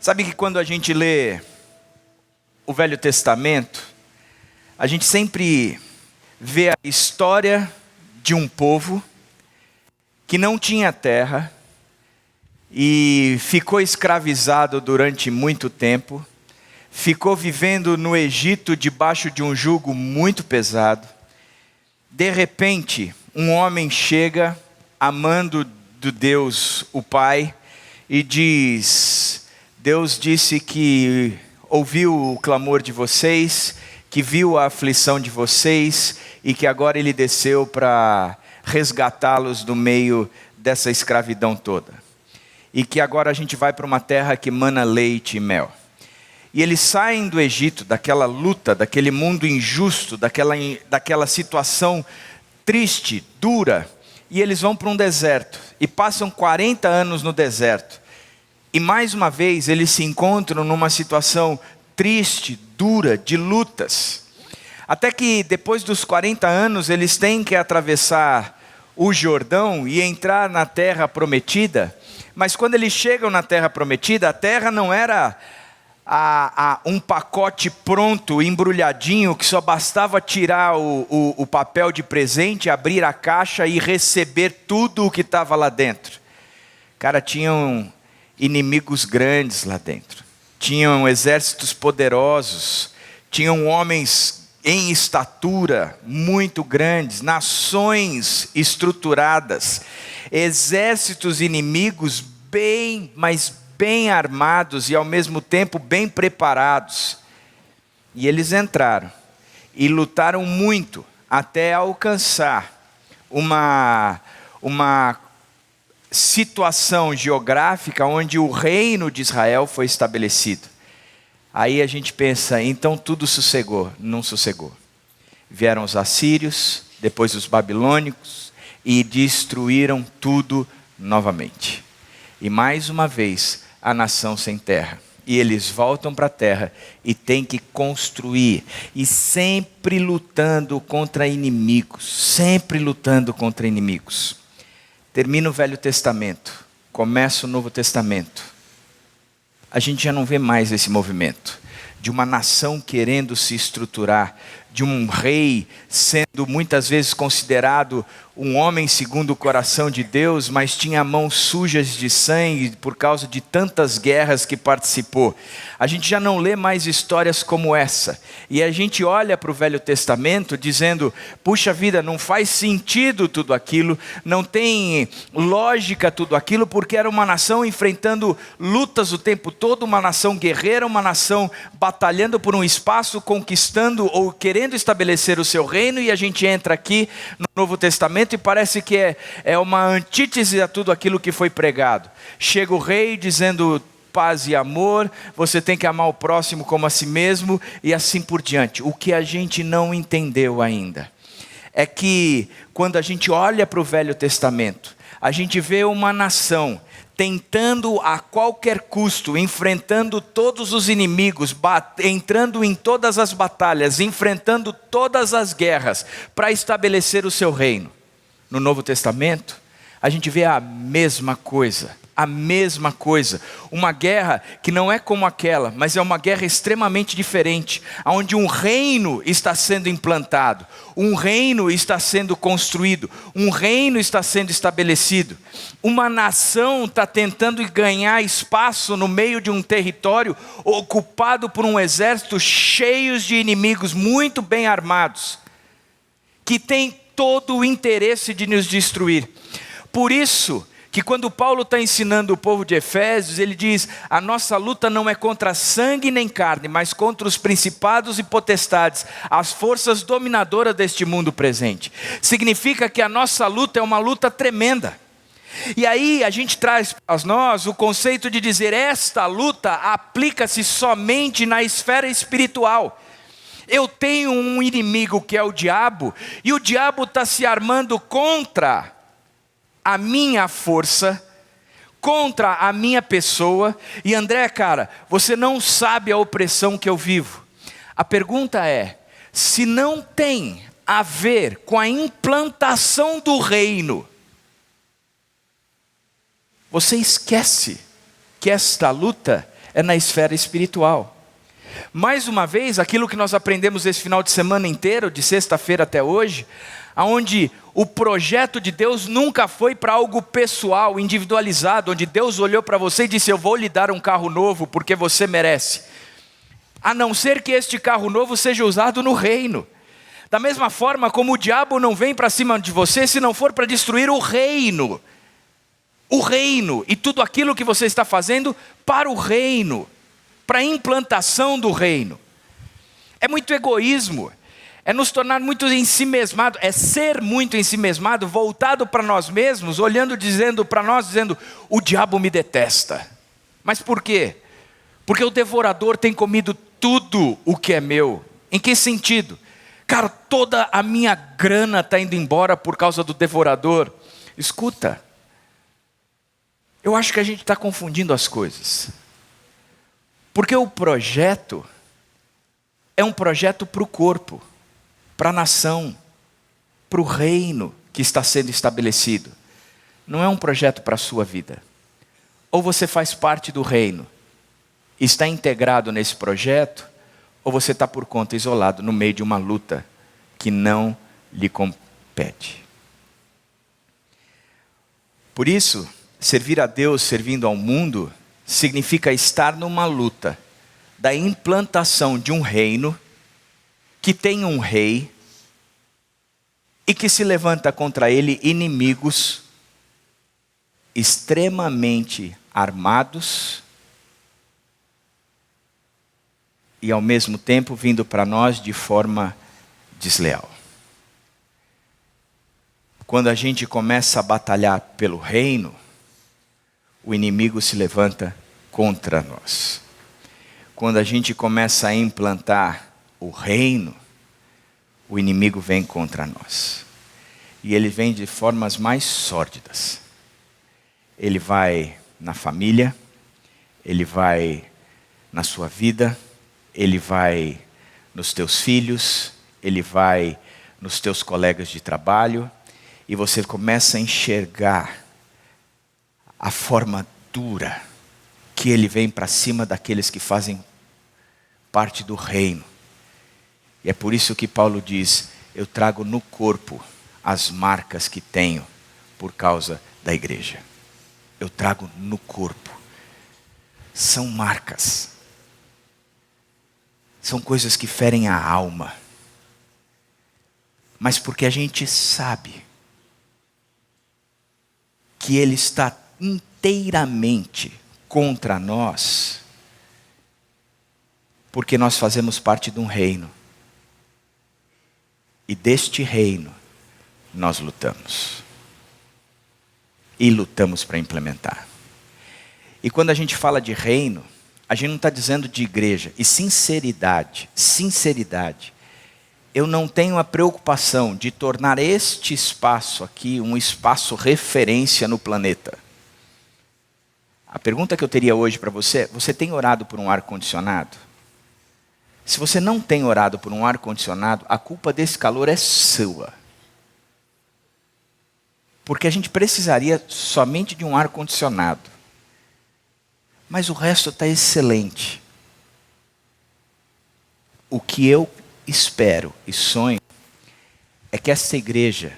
Sabe que quando a gente lê o Velho Testamento, a gente sempre vê a história de um povo que não tinha terra e ficou escravizado durante muito tempo, ficou vivendo no Egito debaixo de um jugo muito pesado. De repente, um homem chega amando do Deus, o Pai, e diz: Deus disse que ouviu o clamor de vocês, que viu a aflição de vocês e que agora Ele desceu para resgatá-los do meio dessa escravidão toda. E que agora a gente vai para uma terra que mana leite e mel. E eles saem do Egito, daquela luta, daquele mundo injusto, daquela situação triste, dura, e eles vão para um deserto, e passam 40 anos no deserto. E mais uma vez eles se encontram numa situação triste, dura, de lutas. Até que depois dos 40 anos eles têm que atravessar o Jordão e entrar na terra prometida. Mas quando eles chegam na terra prometida, a terra não era um pacote pronto, embrulhadinho, que só bastava tirar o papel de presente, abrir a caixa e receber tudo o que estava lá dentro. Cara, tinham inimigos grandes lá dentro, tinham exércitos poderosos, tinham homens em estatura muito grandes, nações estruturadas, exércitos inimigos mas bem armados e ao mesmo tempo bem preparados. E eles entraram e lutaram muito até alcançar uma situação geográfica onde o reino de Israel foi estabelecido. Aí a gente pensa, então tudo sossegou. Não sossegou. Vieram os assírios, depois os babilônicos e destruíram tudo novamente. E mais uma vez, a nação sem terra. E eles voltam para a terra e têm que construir. E sempre lutando contra inimigos. Sempre lutando contra inimigos. Termina o Velho Testamento. Começa o Novo Testamento. A gente já não vê mais esse movimento. De uma nação querendo se estruturar. De um rei sendo muitas vezes considerado um homem segundo o coração de Deus, mas tinha mãos sujas de sangue por causa de tantas guerras que participou. A gente já não lê mais histórias como essa. E a gente olha para o Velho Testamento dizendo, puxa vida, não faz sentido tudo aquilo, não tem lógica tudo aquilo, porque era uma nação enfrentando lutas o tempo todo, uma nação guerreira, uma nação batalhando por um espaço, conquistando ou querendo estabelecer o seu reino, e a gente entra aqui no Novo Testamento e parece que é uma antítese a tudo aquilo que foi pregado. Chega o rei dizendo paz e amor, você tem que amar o próximo como a si mesmo e assim por diante. O que a gente não entendeu ainda é que quando a gente olha para o Velho Testamento, a gente vê uma nação tentando a qualquer custo, enfrentando todos os inimigos, entrando em todas as batalhas, enfrentando todas as guerras, para estabelecer o seu reino. No Novo Testamento, a gente vê a mesma coisa. Uma guerra que não é como aquela, mas é uma guerra extremamente diferente, onde um reino está sendo implantado, um reino está sendo construído, um reino está sendo estabelecido. Uma nação está tentando ganhar espaço no meio de um território ocupado por um exército cheio de inimigos muito bem armados, que tem todo o interesse de nos destruir. Por isso que quando Paulo está ensinando o povo de Efésios, ele diz, a nossa luta não é contra sangue nem carne, mas contra os principados e potestades, as forças dominadoras deste mundo presente. Significa que a nossa luta é uma luta tremenda. E aí a gente traz para nós o conceito de dizer, esta luta aplica-se somente na esfera espiritual. Eu tenho um inimigo que é o diabo, e o diabo está se armando contra a minha força, contra a minha pessoa. E André, cara, você não sabe a opressão que eu vivo. A pergunta é, se não tem a ver com a implantação do reino, você esquece que esta luta é na esfera espiritual. Mais uma vez, aquilo que nós aprendemos esse final de semana inteiro, de sexta-feira até hoje, onde o projeto de Deus nunca foi para algo pessoal, individualizado, onde Deus olhou para você e disse: eu vou lhe dar um carro novo porque você merece. A não ser que este carro novo seja usado no reino. Da mesma forma como o diabo não vem para cima de você se não for para destruir o reino. O reino e tudo aquilo que você está fazendo para o reino, para a implantação do reino. É muito egoísmo, é nos tornar muito ensimesmado, é ser muito ensimesmado, voltado para nós mesmos, olhando, dizendo para nós, dizendo: o diabo me detesta. Mas por quê? Porque o devorador tem comido tudo o que é meu. Em que sentido? Cara, toda a minha grana está indo embora por causa do devorador. Escuta, eu acho que a gente está confundindo as coisas. Porque o projeto é um projeto para o corpo, para a nação, para o reino que está sendo estabelecido. Não é um projeto para a sua vida. Ou você faz parte do reino, está integrado nesse projeto, ou você está por conta, isolado, no meio de uma luta que não lhe compete. Por isso, servir a Deus servindo ao mundo significa estar numa luta da implantação de um reino que tem um rei e que se levanta contra ele inimigos extremamente armados e ao mesmo tempo vindo para nós de forma desleal. Quando a gente começa a batalhar pelo reino, o inimigo se levanta contra nós. Quando a gente começa a implantar o reino, o inimigo vem contra nós. E ele vem de formas mais sórdidas. Ele vai na família, ele vai na sua vida, ele vai nos teus filhos, ele vai nos teus colegas de trabalho, e você começa a enxergar a forma dura que ele vem para cima daqueles que fazem parte do reino. E é por isso que Paulo diz: eu trago no corpo as marcas que tenho por causa da igreja. Eu trago no corpo. São marcas. São coisas que ferem a alma. Mas porque a gente sabe que ele está inteiramente contra nós, porque nós fazemos parte de um reino. E deste reino nós lutamos. E lutamos para implementar. E quando a gente fala de reino, a gente não está dizendo de igreja. E sinceridade, eu não tenho a preocupação de tornar este espaço aqui um espaço referência no planeta. A pergunta que eu teria hoje para você: você tem orado por um ar-condicionado? Se você não tem orado por um ar-condicionado, a culpa desse calor é sua. Porque a gente precisaria somente de um ar-condicionado. Mas o resto está excelente. O que eu espero e sonho é que essa igreja,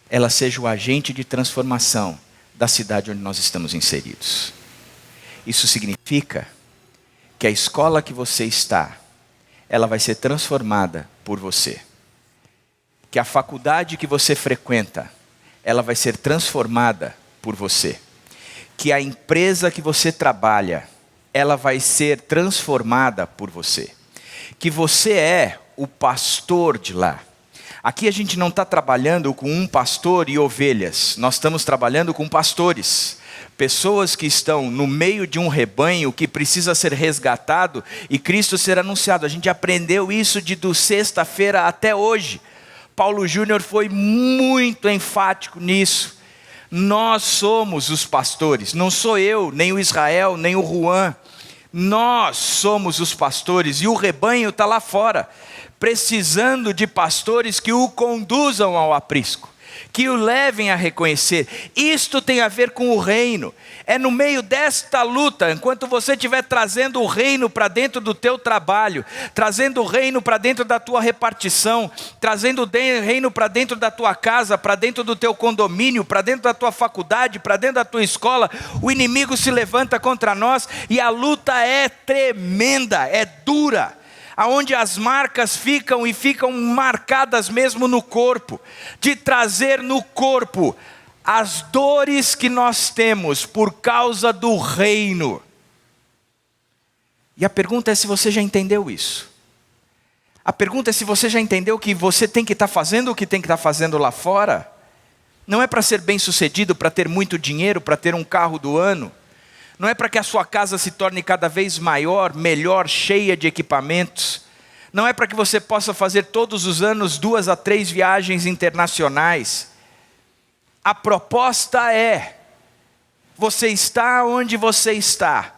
ela seja o agente de transformação da cidade onde nós estamos inseridos. Isso significa que a escola que você está, ela vai ser transformada por você. Que a faculdade que você frequenta, ela vai ser transformada por você. Que a empresa que você trabalha, ela vai ser transformada por você. Que você é o pastor de lá. Aqui a gente não está trabalhando com um pastor e ovelhas. Nós estamos trabalhando com pastores. Pessoas que estão no meio de um rebanho que precisa ser resgatado e Cristo ser anunciado. A gente aprendeu isso de sexta-feira até hoje. Paulo Júnior foi muito enfático nisso. Nós somos os pastores. Não sou eu, nem o Israel, nem o Juan. Nós somos os pastores e o rebanho está lá fora, precisando de pastores que o conduzam ao aprisco, que o levem a reconhecer. Isto tem a ver com o reino. É no meio desta luta, enquanto você estiver trazendo o reino para dentro do teu trabalho, trazendo o reino para dentro da tua repartição, trazendo o reino para dentro da tua casa, para dentro do teu condomínio, para dentro da tua faculdade, para dentro da tua escola, o inimigo se levanta contra nós e a luta é tremenda, é dura. Aonde as marcas ficam e ficam marcadas mesmo no corpo, de trazer no corpo as dores que nós temos por causa do reino. E a pergunta é se você já entendeu isso. A pergunta é se você já entendeu que você tem que estar fazendo o que tem que estar fazendo lá fora. Não é para ser bem sucedido, para ter muito dinheiro, para ter um carro do ano. Não é para que a sua casa se torne cada vez maior, melhor, cheia de equipamentos. Não é para que você possa fazer todos os anos 2 a 3 viagens internacionais. A proposta é, você está onde você está,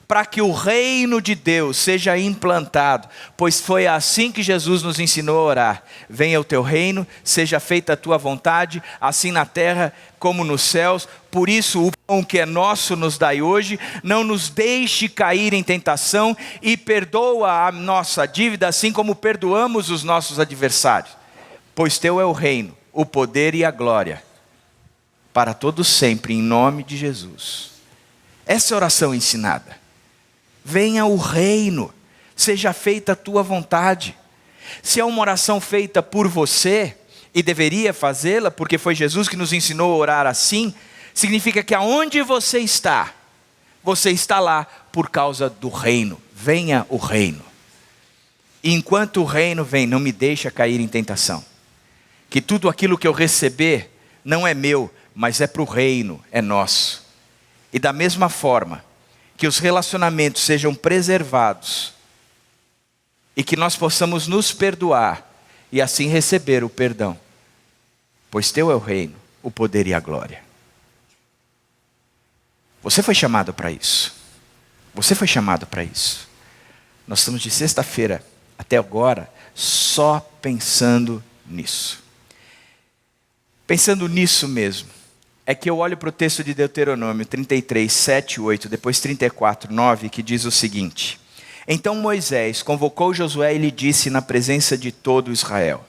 para que o reino de Deus seja implantado, pois foi assim que Jesus nos ensinou a orar. Venha o teu reino, seja feita a tua vontade, assim na terra como nos céus. Por isso o pão que é nosso nos dai hoje, não nos deixe cair em tentação e perdoa a nossa dívida, assim como perdoamos os nossos adversários. Pois teu é o reino, o poder e a glória, para todos sempre, em nome de Jesus. Essa é a oração ensinada. Venha o reino, seja feita a tua vontade. Se é uma oração feita por você, e deveria fazê-la, porque foi Jesus que nos ensinou a orar assim, significa que aonde você está lá por causa do reino. Venha o reino. E enquanto o reino vem, não me deixa cair em tentação. Que tudo aquilo que eu receber não é meu, mas é para o reino, é nosso. E da mesma forma, que os relacionamentos sejam preservados e que nós possamos nos perdoar e assim receber o perdão, pois teu é o reino, o poder e a glória. Você foi chamado para isso. Você foi chamado para isso. Nós estamos de sexta-feira até agora só pensando nisso. Pensando nisso mesmo. É que eu olho para o texto de Deuteronômio 33, 7 e 8, depois 34, 9, que diz o seguinte: Então Moisés convocou Josué e lhe disse na presença de todo Israel: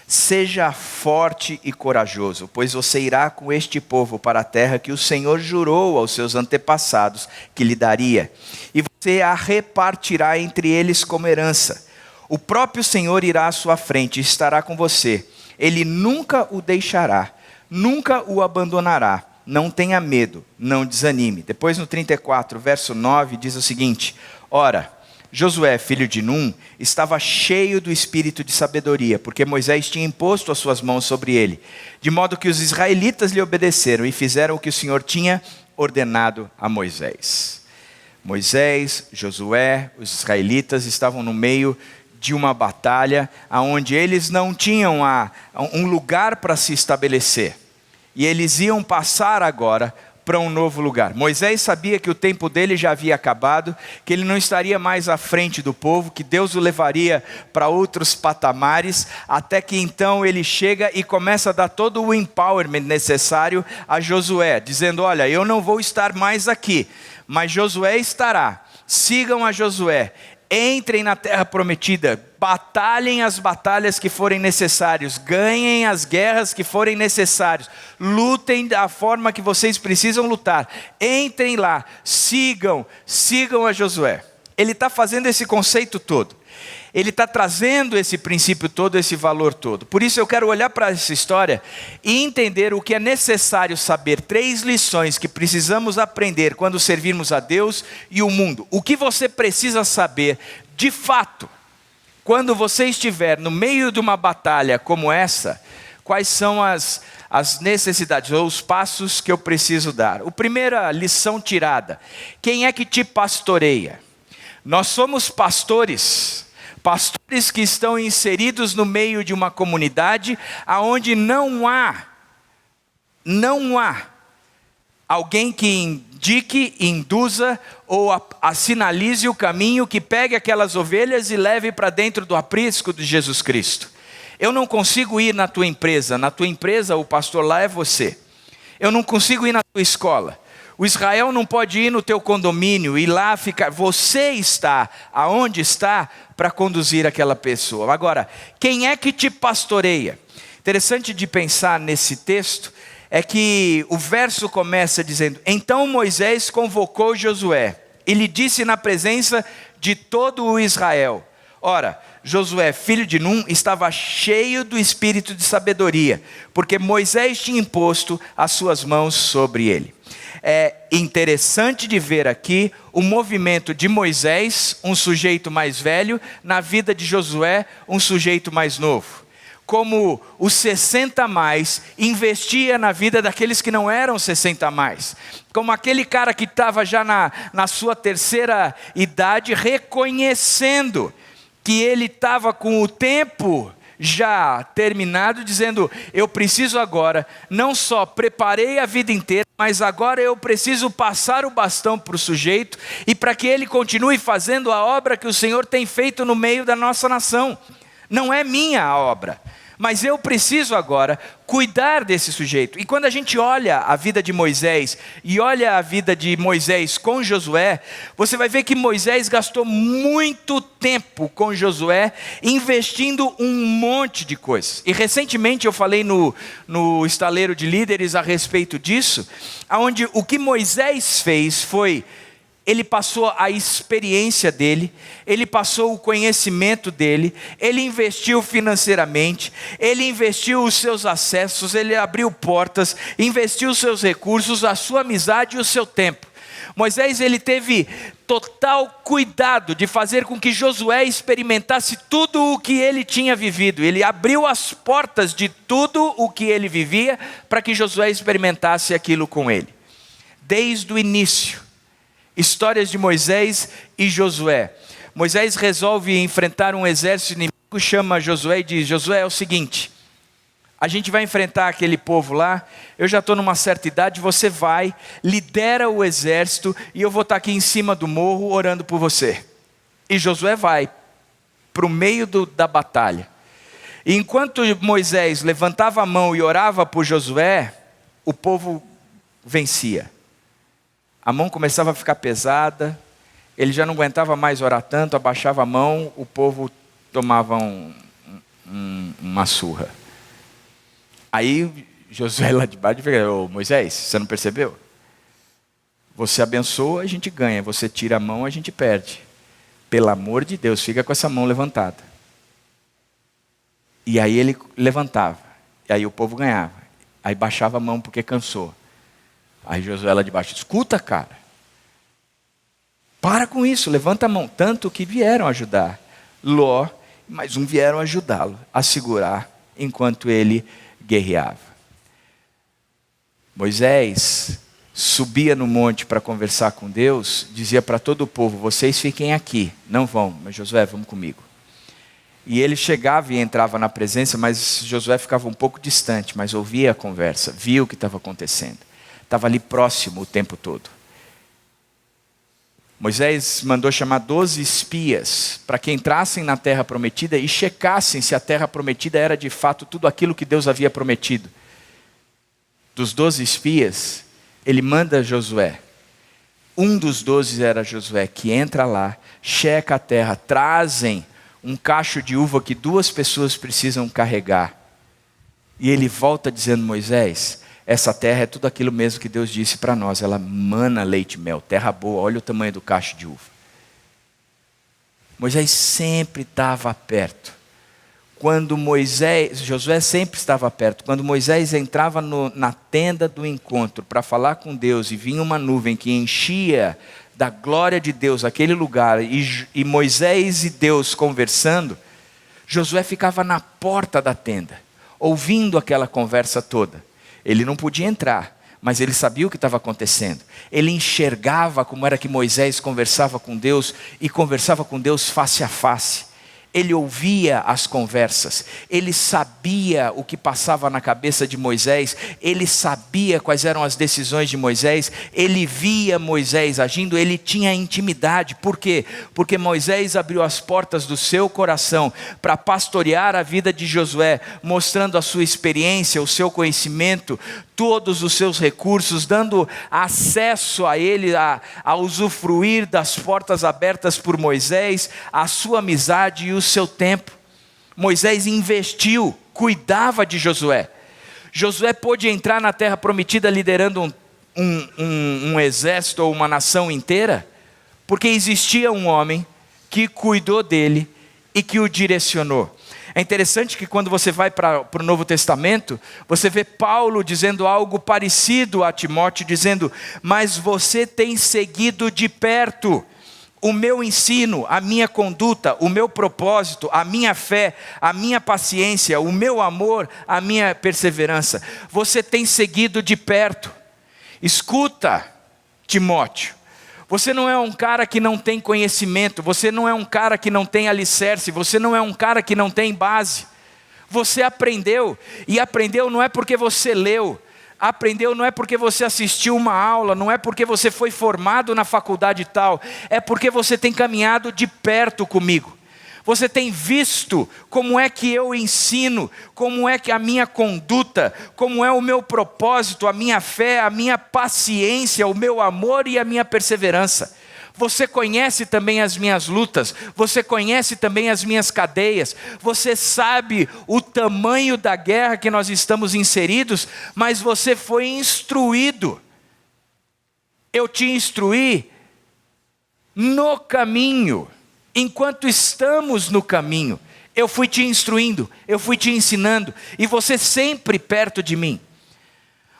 Seja forte e corajoso, pois você irá com este povo para a terra que o Senhor jurou aos seus antepassados que lhe daria, e você a repartirá entre eles como herança. O próprio Senhor irá à sua frente e estará com você. Ele nunca o deixará, nunca o abandonará. Não tenha medo, não desanime. Depois no 34, verso 9, diz o seguinte: Ora, Josué, filho de Num, estava cheio do espírito de sabedoria, porque Moisés tinha imposto as suas mãos sobre ele, de modo que os israelitas lhe obedeceram e fizeram o que o Senhor tinha ordenado a Moisés. Moisés, Josué, os israelitas estavam no meio de uma batalha onde eles não tinham um lugar para se estabelecer. E eles iam passar agora para um novo lugar. Moisés sabia que o tempo dele já havia acabado, que ele não estaria mais à frente do povo, que Deus o levaria para outros patamares, até que então ele chega e começa a dar todo o empowerment necessário a Josué, dizendo: olha, eu não vou estar mais aqui, mas Josué estará. Sigam a Josué. Entrem na terra prometida, batalhem as batalhas que forem necessárias, ganhem as guerras que forem necessárias, lutem da forma que vocês precisam lutar, entrem lá, sigam a Josué. Ele está fazendo esse conceito todo, ele está trazendo esse princípio todo, esse valor todo. Por isso eu quero olhar para essa história e entender o que é necessário saber. 3 lições que precisamos aprender quando servirmos a Deus e o mundo. O que você precisa saber de fato, quando você estiver no meio de uma batalha como essa, quais são as necessidades ou os passos que eu preciso dar. A primeira lição tirada: quem é que te pastoreia? Nós somos pastores que estão inseridos no meio de uma comunidade onde não há alguém que indique, induza ou sinalize o caminho, que pegue aquelas ovelhas e leve para dentro do aprisco de Jesus Cristo. Eu não consigo ir na tua empresa o pastor lá é você. Eu não consigo ir na tua escola. O Israel não pode ir no teu condomínio e lá ficar. Você está aonde está para conduzir aquela pessoa. Agora, quem é que te pastoreia? Interessante de pensar nesse texto é que o verso começa dizendo: então Moisés convocou Josué e lhe disse na presença de todo o Israel. Ora, Josué, filho de Num, estava cheio do espírito de sabedoria, porque Moisés tinha imposto as suas mãos sobre ele. É interessante de ver aqui o movimento de Moisés, um sujeito mais velho, na vida de Josué, um sujeito mais novo. Como os 60 a mais investia na vida daqueles que não eram 60 a mais. Como aquele cara que estava já na sua terceira idade, reconhecendo que ele estava com o tempo já terminado, dizendo: eu preciso agora, não só preparei a vida inteira, mas agora eu preciso passar o bastão para o sujeito, e para que ele continue fazendo a obra que o Senhor tem feito no meio da nossa nação. Não é minha a obra, mas eu preciso agora cuidar desse sujeito. E quando a gente olha a vida de Moisés e olha a vida de Moisés com Josué, você vai ver que Moisés gastou muito tempo com Josué, investindo um monte de coisas. E recentemente eu falei no estaleiro de líderes a respeito disso, onde o que Moisés fez foi: ele passou a experiência dele, ele passou o conhecimento dele, ele investiu financeiramente, ele investiu os seus acessos, ele abriu portas, investiu os seus recursos, a sua amizade e o seu tempo. Moisés, ele teve total cuidado de fazer com que Josué experimentasse tudo o que ele tinha vivido. Ele abriu as portas de tudo o que ele vivia para que Josué experimentasse aquilo com ele. Desde o início. Histórias de Moisés e Josué. Moisés resolve enfrentar um exército inimigo, chama Josué e diz: Josué, é o seguinte, a gente vai enfrentar aquele povo lá, eu já estou numa certa idade, você vai, lidera o exército e eu vou estar aqui em cima do morro orando por você. E Josué vai para o meio da batalha. E enquanto Moisés levantava a mão e orava por Josué, o povo vencia. A mão começava a ficar pesada, ele já não aguentava mais orar tanto, abaixava a mão, o povo tomava uma surra. Aí Josué lá de baixo falou: ô Moisés, você não percebeu? Você abençoa, a gente ganha, você tira a mão, a gente perde. Pelo amor de Deus, fica com essa mão levantada. E aí ele levantava, e aí o povo ganhava. Aí baixava a mão porque cansou. Aí Josué lá de baixo: escuta, cara, para com isso, levanta a mão. Tanto que vieram ajudar Ló, mas um vieram ajudá-lo a segurar enquanto ele guerreava. Moisés subia no monte para conversar com Deus, dizia para todo o povo: vocês fiquem aqui, não vão, mas Josué, vamos comigo. E ele chegava e entrava na presença, mas Josué ficava um pouco distante, mas ouvia a conversa, via o que estava acontecendo. Estava ali próximo o tempo todo. Moisés mandou chamar 12 espias para que entrassem na terra prometida e checassem se a terra prometida era de fato tudo aquilo que Deus havia prometido. Dos 12 espias, ele manda Josué. Um dos 12 era Josué, que entra lá, checa a terra, trazem um cacho de uva que 2 pessoas precisam carregar. E ele volta dizendo: Moisés, essa terra é tudo aquilo mesmo que Deus disse para nós. Ela mana leite e mel, terra boa, olha o tamanho do cacho de uva. Moisés sempre estava perto. Josué sempre estava perto. Quando Moisés entrava na tenda do encontro para falar com Deus e vinha uma nuvem que enchia da glória de Deus aquele lugar, e Moisés e Deus conversando, Josué ficava na porta da tenda, ouvindo aquela conversa toda. Ele não podia entrar, mas ele sabia o que estava acontecendo. Ele enxergava como era que Moisés conversava com Deus, e conversava com Deus face a face. ele ouvia as conversas, ele sabia o que passava na cabeça de Moisés, ele sabia quais eram as decisões de Moisés, ele via Moisés agindo, ele tinha intimidade. Por quê? Porque Moisés abriu as portas do seu coração para pastorear a vida de Josué, mostrando a sua experiência, o seu conhecimento, todos os seus recursos, dando acesso a ele a usufruir das portas abertas por Moisés, a sua amizade e o seu tempo. Moisés investiu, cuidava de Josué. Josué pôde entrar na terra prometida liderando um exército ou uma nação inteira, porque existia um homem que cuidou dele e que o direcionou. É interessante que quando você vai para o Novo Testamento, você vê Paulo dizendo algo parecido a Timóteo, dizendo: mas você tem seguido de perto o meu ensino, a minha conduta, o meu propósito, a minha fé, a minha paciência, o meu amor, a minha perseverança. Você tem seguido de perto. Escuta, Timóteo. Você não é um cara que não tem conhecimento, você não é um cara que não tem alicerce, você não é um cara que não tem base. Você aprendeu, e aprendeu não é porque você leu, aprendeu não é porque você assistiu uma aula, não é porque você foi formado na faculdade tal, é porque você tem caminhado de perto comigo. Você tem visto como é que eu ensino, como é que a minha conduta, como é o meu propósito, a minha fé, a minha paciência, o meu amor e a minha perseverança. Você conhece também as minhas lutas, você conhece também as minhas cadeias, você sabe o tamanho da guerra que nós estamos inseridos, mas você foi instruído. Eu te instruí no caminho. Enquanto estamos no caminho, eu fui te instruindo, eu fui te ensinando, e você sempre perto de mim.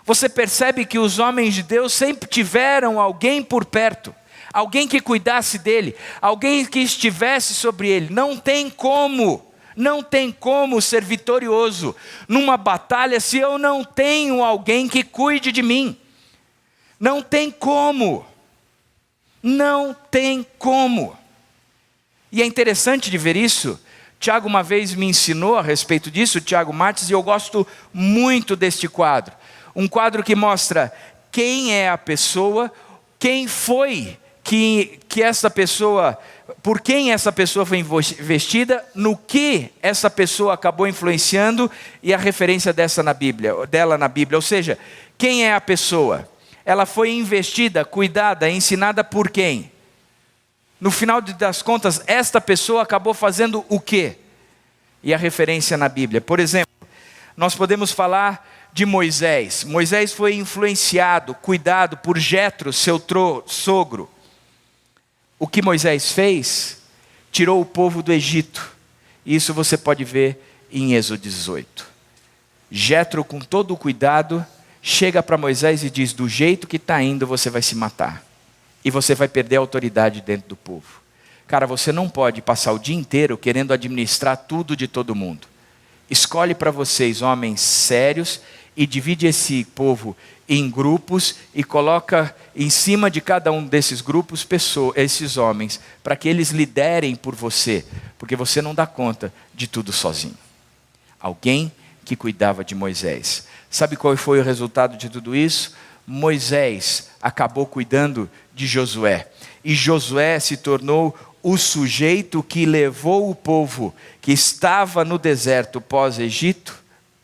Você percebe que os homens de Deus sempre tiveram alguém por perto, alguém que cuidasse dele, alguém que estivesse sobre ele. Não tem como ser vitorioso numa batalha se eu não tenho alguém que cuide de mim. Não tem como. E é interessante de ver isso. Tiago uma vez me ensinou a respeito disso, Tiago Martins, e eu gosto muito deste quadro. Um quadro que mostra quem é a pessoa, quem foi que essa pessoa, por quem essa pessoa foi investida, no que essa pessoa acabou influenciando e a referência dela na Bíblia. Ou seja, quem é a pessoa? Ela foi investida, cuidada, ensinada por quem? No final das contas, esta pessoa acabou fazendo o quê? E a referência na Bíblia. Por exemplo, nós podemos falar de Moisés. Moisés foi influenciado, cuidado por Jetro, seu sogro. O que Moisés fez? Tirou o povo do Egito. Isso você pode ver em Êxodo 18. Jetro, com todo o cuidado, chega para Moisés e diz: do jeito que está indo, você vai se matar. E você vai perder a autoridade dentro do povo. Cara, você não pode passar o dia inteiro querendo administrar tudo de todo mundo. Escolhe para vocês homens sérios e divide esse povo em grupos e coloca em cima de cada um desses grupos esses homens, para que eles liderem por você, porque você não dá conta de tudo sozinho. Alguém que cuidava de Moisés. Sabe qual foi o resultado de tudo isso? Moisés acabou cuidando de Josué, e Josué se tornou o sujeito que levou o povo que estava no deserto pós-Egito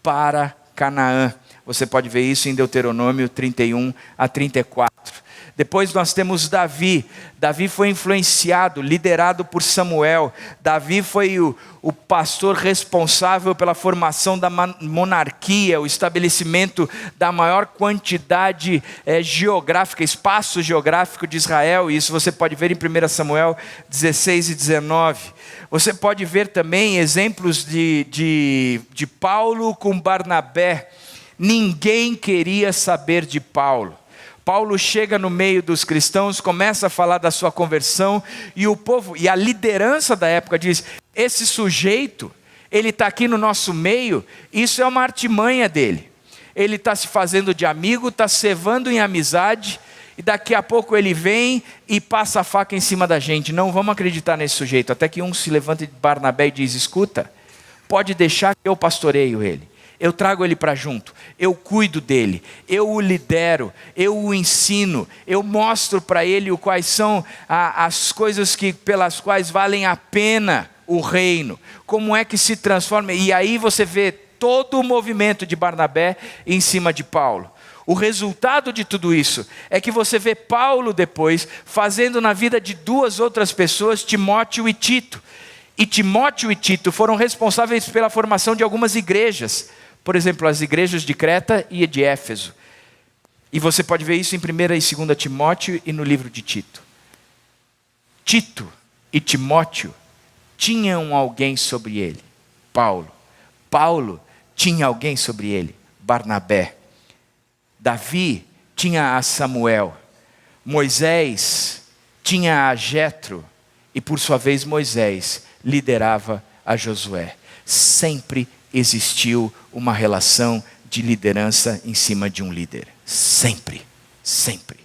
para Canaã. Você pode ver isso em Deuteronômio 31 a 34. Depois nós temos Davi. Davi foi influenciado, liderado por Samuel. Davi foi o pastor responsável pela formação da monarquia, o estabelecimento da maior quantidade geográfica, espaço geográfico de Israel. Isso você pode ver em 1 Samuel 16 e 19. Você pode ver também exemplos de Paulo com Barnabé. Ninguém queria saber de Paulo. Paulo chega no meio dos cristãos, começa a falar da sua conversão, e o povo, e a liderança da época diz: esse sujeito, ele está aqui no nosso meio, isso é uma artimanha dele. Ele está se fazendo de amigo, está cevando em amizade, e daqui a pouco ele vem e passa a faca em cima da gente. Não vamos acreditar nesse sujeito. Até que um se levanta de Barnabé e diz: escuta, pode deixar que eu pastoreio ele. Eu trago ele para junto, eu cuido dele, eu o lidero, eu o ensino, eu mostro para ele quais são as coisas pelas quais valem a pena o reino, como é que se transforma. E aí você vê todo o movimento de Barnabé em cima de Paulo. O resultado de tudo isso é que você vê Paulo depois fazendo na vida de duas outras pessoas, Timóteo e Tito. E Timóteo e Tito foram responsáveis pela formação de algumas igrejas. Por exemplo, as igrejas de Creta e de Éfeso. E você pode ver isso em 1ª e 2ª Timóteo e no livro de Tito. Tito e Timóteo tinham alguém sobre ele, Paulo. Paulo tinha alguém sobre ele, Barnabé. Davi tinha a Samuel. Moisés tinha a Jetro. E por sua vez Moisés liderava a Josué. Sempre existiu uma relação de liderança em cima de um líder. Sempre, sempre.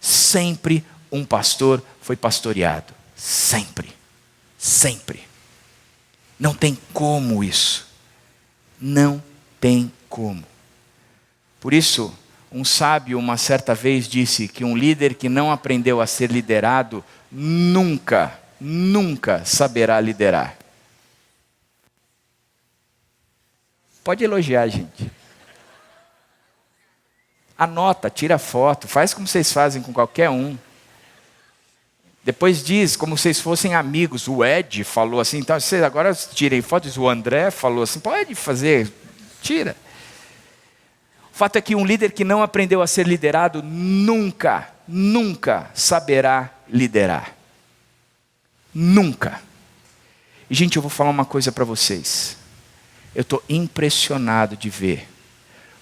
Sempre um pastor foi pastoreado. Sempre, sempre. Não tem como isso. Não tem como. Por isso, um sábio uma certa vez disse que um líder que não aprendeu a ser liderado nunca saberá liderar. Pode elogiar, gente. Anota, tira foto, faz como vocês fazem com qualquer um. Depois diz como vocês fossem amigos. O Ed falou assim, então vocês agora tirem fotos. O André falou assim, pode fazer, tira. O fato é que um líder que não aprendeu a ser liderado nunca saberá liderar. Nunca. E gente, eu vou falar uma coisa para vocês. Eu estou impressionado de ver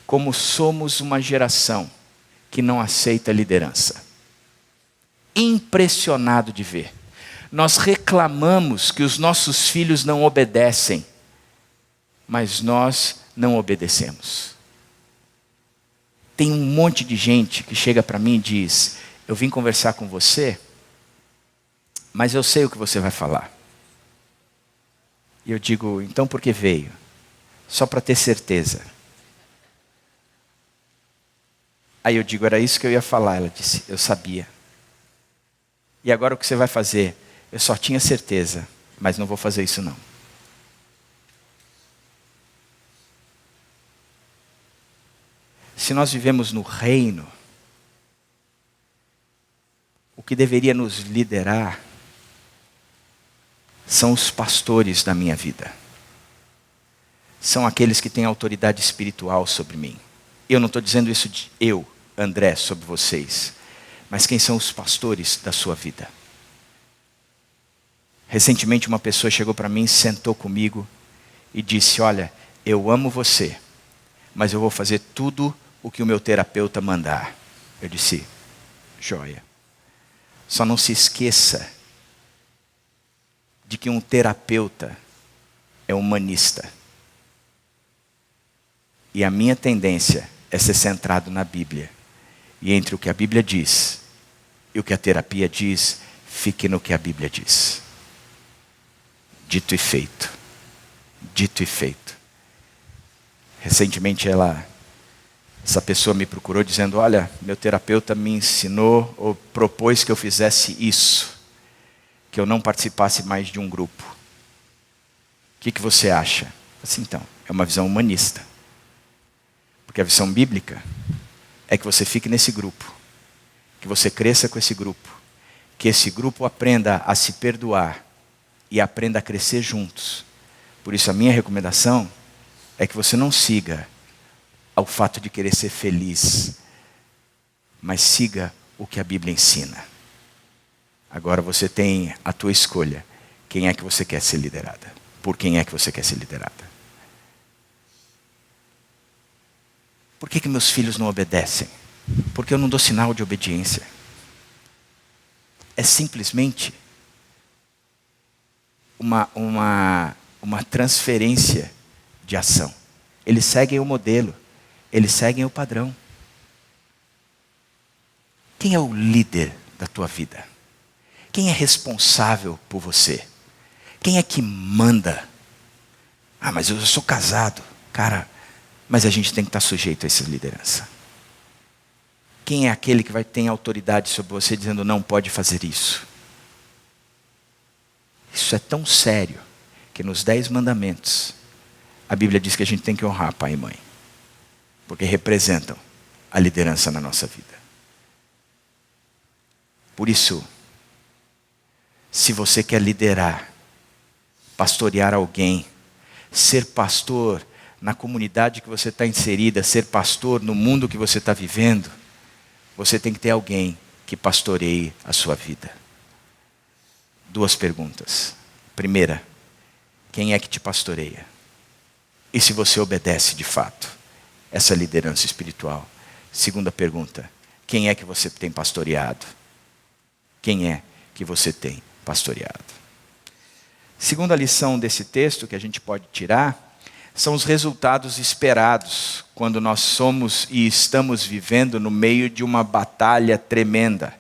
como somos uma geração que não aceita liderança. Impressionado de ver. Nós reclamamos que os nossos filhos não obedecem, mas nós não obedecemos. Tem um monte de gente que chega para mim e diz: eu vim conversar com você, mas eu sei o que você vai falar. E eu digo: então por que veio? Só para ter certeza. Aí eu digo: era isso que eu ia falar. Ela disse: eu sabia. E agora o que você vai fazer? Eu só tinha certeza, mas não vou fazer isso não. Se nós vivemos no reino, o que deveria nos liderar são os pastores da minha vida. São aqueles que têm autoridade espiritual sobre mim. Eu não estou dizendo isso de eu, André, sobre vocês. Mas quem são os pastores da sua vida? Recentemente uma pessoa chegou para mim, sentou comigo e disse: olha, eu amo você, mas eu vou fazer tudo o que o meu terapeuta mandar. Eu disse: joia. Só não se esqueça de que um terapeuta é humanista. E a minha tendência é ser centrado na Bíblia. E entre o que a Bíblia diz e o que a terapia diz, fique no que a Bíblia diz. Dito e feito. Dito e feito. Recentemente essa pessoa me procurou dizendo: olha, meu terapeuta me ensinou ou propôs que eu fizesse isso, que eu não participasse mais de um grupo. O que você acha? Assim, então, é uma visão humanista. Porque a visão bíblica é que você fique nesse grupo, que você cresça com esse grupo, que esse grupo aprenda a se perdoar e aprenda a crescer juntos. Por isso a minha recomendação é que você não siga ao fato de querer ser feliz, mas siga o que a Bíblia ensina. Agora você tem a tua escolha. Quem é que você quer ser liderada? Por quem é que você quer ser liderada? Por que meus filhos não obedecem? Porque eu não dou sinal de obediência. É simplesmente uma transferência de ação. Eles seguem o modelo. Eles seguem o padrão. Quem é o líder da tua vida? Quem é responsável por você? Quem é que manda? Ah, mas eu sou casado. Cara, mas a gente tem que estar sujeito a essa liderança. Quem é aquele que vai ter autoridade sobre você dizendo não pode fazer isso? Isso é tão sério que nos 10 mandamentos a Bíblia diz que a gente tem que honrar pai e mãe, porque representam a liderança na nossa vida. Por isso, se você quer liderar, pastorear alguém, ser pastor na comunidade que você está inserida, ser pastor no mundo que você está vivendo, você tem que ter alguém que pastoreie a sua vida. 2 perguntas. Primeira, quem é que te pastoreia? E se você obedece de fato essa liderança espiritual? Segunda pergunta, quem é que você tem pastoreado? Quem é que você tem pastoreado? Segunda lição desse texto que a gente pode tirar são os resultados esperados quando nós somos e estamos vivendo no meio de uma batalha tremenda.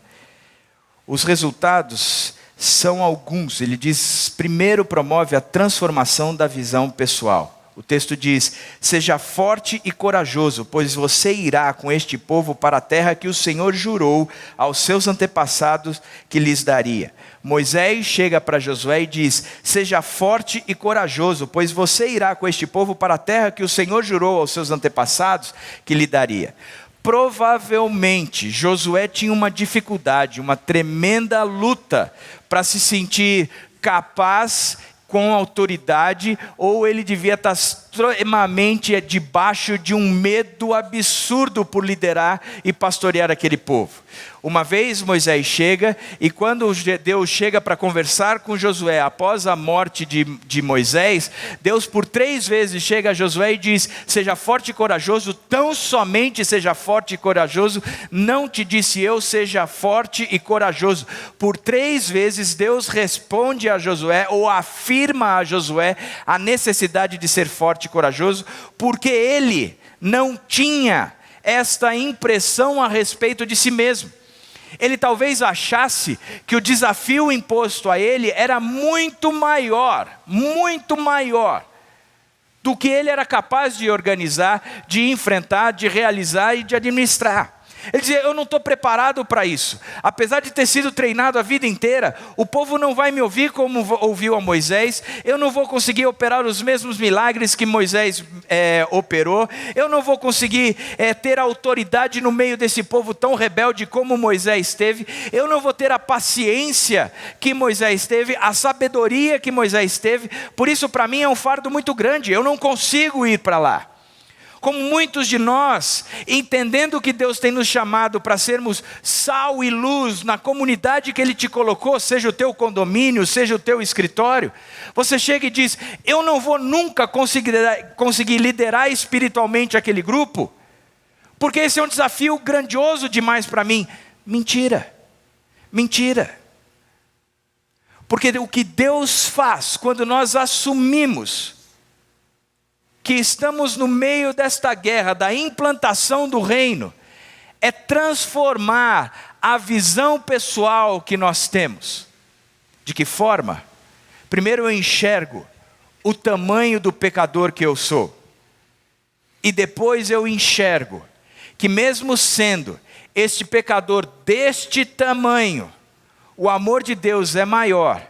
Os resultados são alguns. Ele diz, primeiro promove a transformação da visão pessoal. O texto diz, seja forte e corajoso, pois você irá com este povo para a terra que o Senhor jurou aos seus antepassados que lhes daria. Moisés chega para Josué e diz, seja forte e corajoso, pois você irá com este povo para a terra que o Senhor jurou aos seus antepassados que lhe daria. Provavelmente Josué tinha uma dificuldade, uma tremenda luta para se sentir capaz com autoridade, ou ele devia estar extremamente debaixo de um medo absurdo por liderar e pastorear aquele povo. Uma vez Moisés chega, e quando Deus chega para conversar com Josué, após a morte de Moisés, Deus por 3 vezes chega a Josué e diz, seja forte e corajoso, tão somente seja forte e corajoso, não te disse eu, seja forte e corajoso. Por 3 vezes Deus responde a Josué, ou afirma a Josué, a necessidade de ser forte e corajoso, porque ele não tinha esta impressão a respeito de si mesmo. Ele talvez achasse que o desafio imposto a ele era muito maior do que ele era capaz de organizar, de enfrentar, de realizar e de administrar. Ele dizia, eu não estou preparado para isso. Apesar de ter sido treinado a vida inteira, o povo não vai me ouvir como ouviu a Moisés. Eu não vou conseguir operar os mesmos milagres que Moisés operou. Eu não vou conseguir ter autoridade no meio desse povo tão rebelde como Moisés teve. Eu não vou ter a paciência que Moisés teve, a sabedoria que Moisés teve. Por isso, para mim, é um fardo muito grande. Eu não consigo ir para lá. Como muitos de nós, entendendo que Deus tem nos chamado para sermos sal e luz na comunidade que Ele te colocou, seja o teu condomínio, seja o teu escritório, você chega e diz, eu não vou nunca conseguir liderar espiritualmente aquele grupo, porque esse é um desafio grandioso demais para mim. Mentira. Porque o que Deus faz quando nós assumimos que estamos no meio desta guerra, da implantação do reino, é transformar a visão pessoal que nós temos. De que forma? Primeiro eu enxergo o tamanho do pecador que eu sou. E depois eu enxergo que mesmo sendo este pecador deste tamanho, o amor de Deus é maior.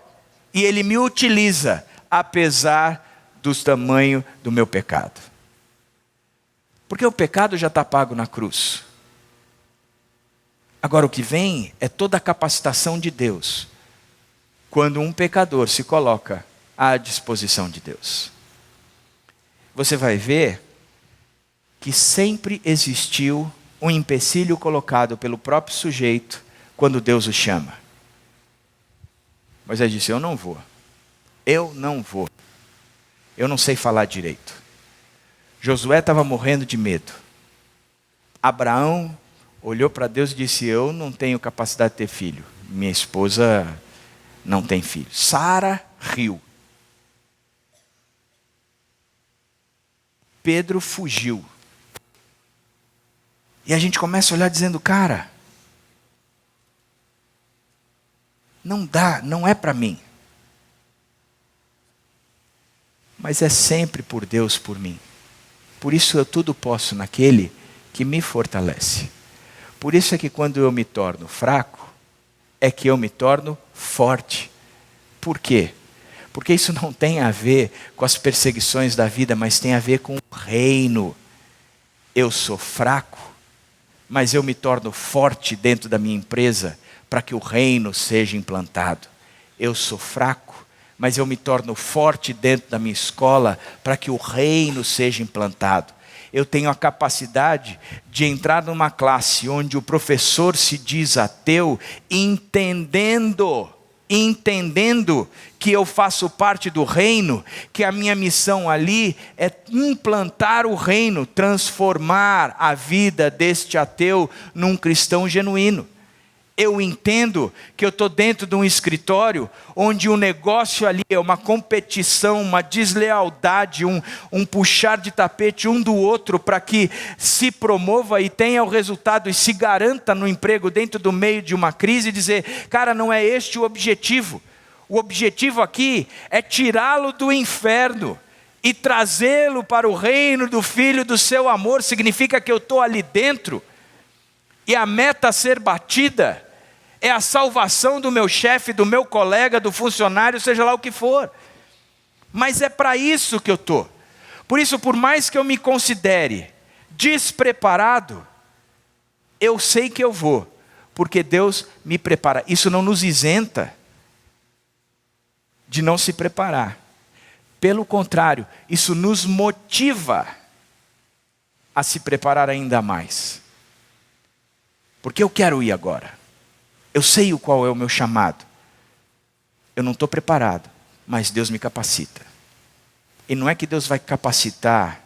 E Ele me utiliza, apesar do tamanho do meu pecado. Porque o pecado já está pago na cruz. Agora o que vem é toda a capacitação de Deus, quando um pecador se coloca à disposição de Deus. Você vai ver que sempre existiu um empecilho colocado pelo próprio sujeito quando Deus o chama. Moisés disse, eu não vou. Eu não sei falar direito. Josué estava morrendo de medo. Abraão olhou para Deus e disse, eu não tenho capacidade de ter filho. Minha esposa não tem filho. Sara riu. Pedro fugiu. E a gente começa a olhar dizendo, cara, Não dá, não é para mim. Mas é sempre por Deus, por mim. Por isso eu tudo posso naquele que me fortalece. Por isso é que quando eu me torno fraco, é que eu me torno forte. Por quê? Porque isso não tem a ver com as perseguições da vida, mas tem a ver com o reino. Eu sou fraco, mas eu me torno forte dentro da minha empresa para que o reino seja implantado. Eu sou fraco, mas eu me torno forte dentro da minha escola para que o reino seja implantado. Eu tenho a capacidade de entrar numa classe onde o professor se diz ateu, entendendo que eu faço parte do reino, que a minha missão ali é implantar o reino, transformar a vida deste ateu num cristão genuíno. Eu entendo que eu estou dentro de um escritório onde o negócio ali é uma competição, uma deslealdade, um puxar de tapete um do outro para que se promova e tenha o resultado e se garanta no emprego dentro do meio de uma crise e dizer, cara, não é este o objetivo. O objetivo aqui é tirá-lo do inferno e trazê-lo para o reino do Filho do seu amor. Significa que eu estou ali dentro e a meta a ser batida é a salvação do meu chefe, do meu colega, do funcionário, seja lá o que for. Mas é para isso que eu estou. Por isso, por mais que eu me considere despreparado, eu sei que eu vou, porque Deus me prepara. Isso não nos isenta de não se preparar. Pelo contrário, isso nos motiva a se preparar ainda mais. Porque eu quero ir agora. Eu sei qual é o meu chamado. Eu não estou preparado, mas Deus me capacita. E não é que Deus vai capacitar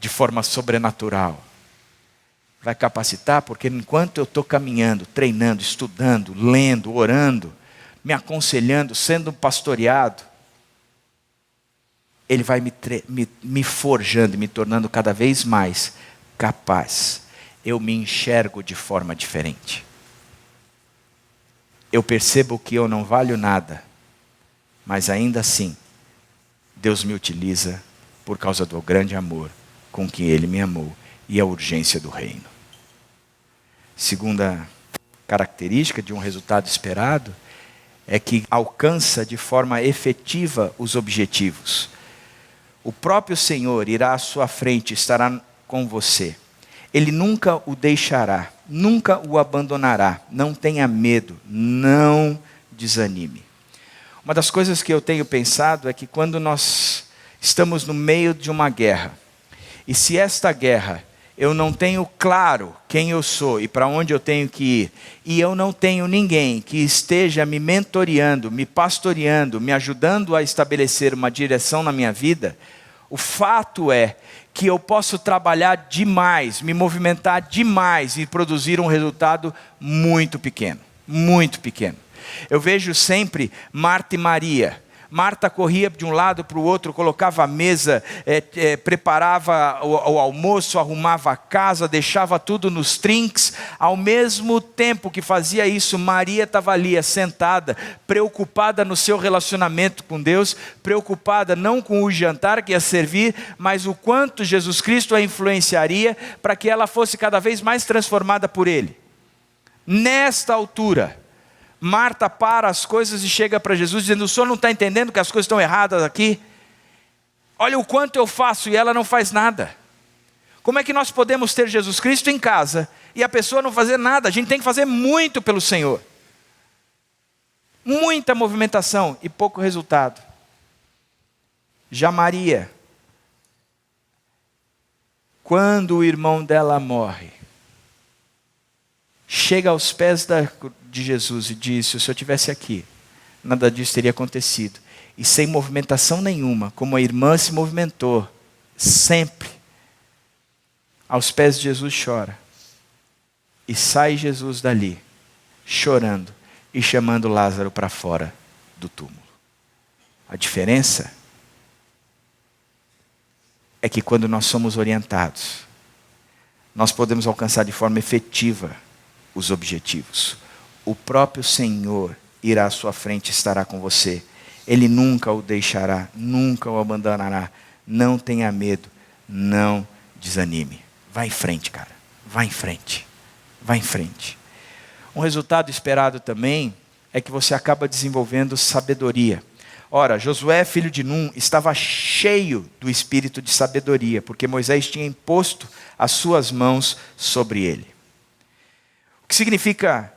de forma sobrenatural. Vai capacitar porque enquanto eu estou caminhando, treinando, estudando, lendo, orando, me aconselhando, sendo pastoreado, Ele vai me forjando, me tornando cada vez mais capaz. Eu me enxergo de forma diferente. Eu percebo que eu não valho nada, mas ainda assim, Deus me utiliza por causa do grande amor com que Ele me amou e a urgência do reino. Segunda característica de um resultado esperado é que alcança de forma efetiva os objetivos. O próprio Senhor irá à sua frente, estará com você. Ele nunca o deixará, nunca o abandonará. Não tenha medo, não desanime. Uma das coisas que eu tenho pensado é que quando nós estamos no meio de uma guerra, e se esta guerra eu não tenho claro quem eu sou e para onde eu tenho que ir, e eu não tenho ninguém que esteja me mentoreando, me pastoreando, me ajudando a estabelecer uma direção na minha vida, o fato é que eu posso trabalhar demais, me movimentar demais e produzir um resultado muito pequeno, muito pequeno. Eu vejo sempre Marta e Maria. Marta corria de um lado para o outro, colocava a mesa, preparava o almoço, arrumava a casa, deixava tudo nos trinques. Ao mesmo tempo que fazia isso, Maria estava ali, sentada, preocupada no seu relacionamento com Deus, preocupada não com o jantar que ia servir, mas o quanto Jesus Cristo a influenciaria para que ela fosse cada vez mais transformada por Ele. Nesta altura, Marta para as coisas e chega para Jesus dizendo, o senhor não está entendendo que as coisas estão erradas aqui? Olha o quanto eu faço e ela não faz nada. Como é que nós podemos ter Jesus Cristo em casa e a pessoa não fazer nada? A gente tem que fazer muito pelo Senhor. Muita movimentação e pouco resultado. Já Maria, quando o irmão dela morre, chega aos pés de Jesus e diz, se o Senhor estivesse aqui, nada disso teria acontecido. E sem movimentação nenhuma, como a irmã se movimentou, sempre, aos pés de Jesus chora. E sai Jesus dali, chorando e chamando Lázaro para fora do túmulo. A diferença é que quando nós somos orientados, nós podemos alcançar de forma efetiva os objetivos. o próprio Senhor irá à sua frente e estará com você. Ele nunca o deixará, nunca o abandonará. Não tenha medo, não desanime. Vai em frente, cara. Vai em frente. Vai em frente. Um resultado esperado também é que você acaba desenvolvendo sabedoria. Ora, Josué, filho de Num, estava cheio do espírito de sabedoria, porque Moisés tinha imposto as suas mãos sobre ele. O que significa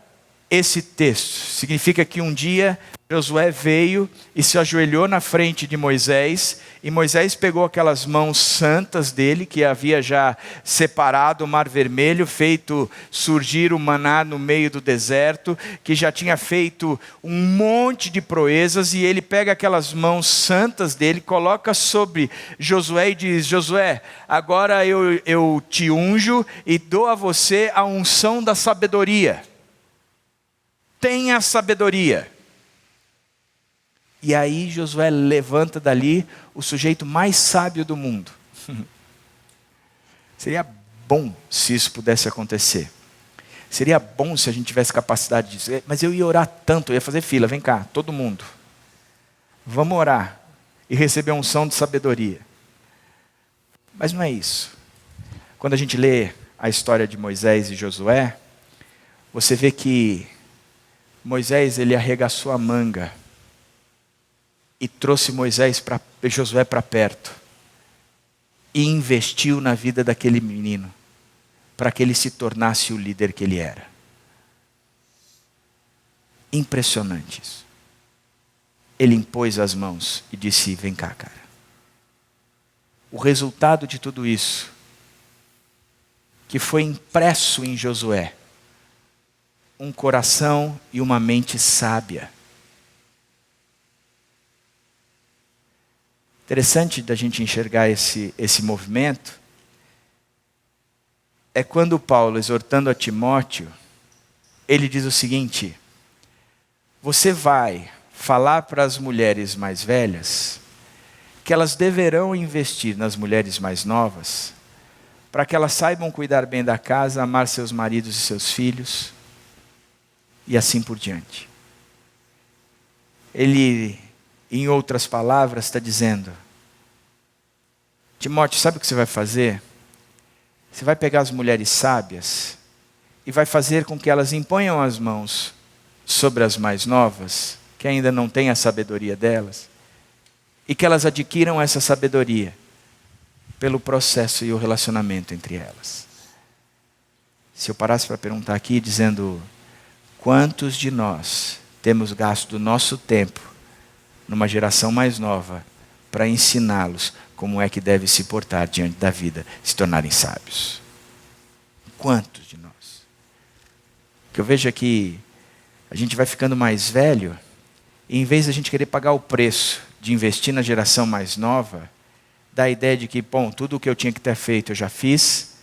esse texto? Significa que um dia Josué veio e se ajoelhou na frente de Moisés, e Moisés pegou aquelas mãos santas dele, que havia já separado o Mar Vermelho, feito surgir o maná no meio do deserto, que já tinha feito um monte de proezas, e ele pega aquelas mãos santas dele, coloca sobre Josué e diz: Josué, agora eu te unjo e dou a você a unção da sabedoria. Tenha sabedoria. E aí Josué levanta dali o sujeito mais sábio do mundo. Seria bom se isso pudesse acontecer. Seria bom se a gente tivesse capacidade de dizer, mas eu ia orar tanto, eu ia fazer fila, vem cá, todo mundo. Vamos orar e receber a unção de sabedoria. Mas não é isso. Quando a gente lê a história de Moisés e Josué, você vê que Moisés, ele arregaçou a manga e trouxe Josué para perto e investiu na vida daquele menino para que ele se tornasse o líder que ele era. Impressionante isso. Ele impôs as mãos e disse: vem cá, cara. O resultado de tudo isso, que foi impresso em Josué, um coração e uma mente sábia. Interessante da gente enxergar esse movimento, é quando Paulo, exortando a Timóteo, ele diz o seguinte: você vai falar para as mulheres mais velhas que elas deverão investir nas mulheres mais novas, para que elas saibam cuidar bem da casa, amar seus maridos e seus filhos, e assim por diante. Ele, em outras palavras, está dizendo: Timóteo, sabe o que você vai fazer? Você vai pegar as mulheres sábias e vai fazer com que elas imponham as mãos sobre as mais novas, que ainda não têm a sabedoria delas, e que elas adquiram essa sabedoria pelo processo e o relacionamento entre elas. Se eu parasse para perguntar aqui, dizendo: quantos de nós temos gasto do nosso tempo numa geração mais nova para ensiná-los como é que deve se portar diante da vida, se tornarem sábios? Quantos de nós? O que eu vejo é que a gente vai ficando mais velho, e em vez de a gente querer pagar o preço de investir na geração mais nova, dá a ideia de que, bom, tudo o que eu tinha que ter feito eu já fiz,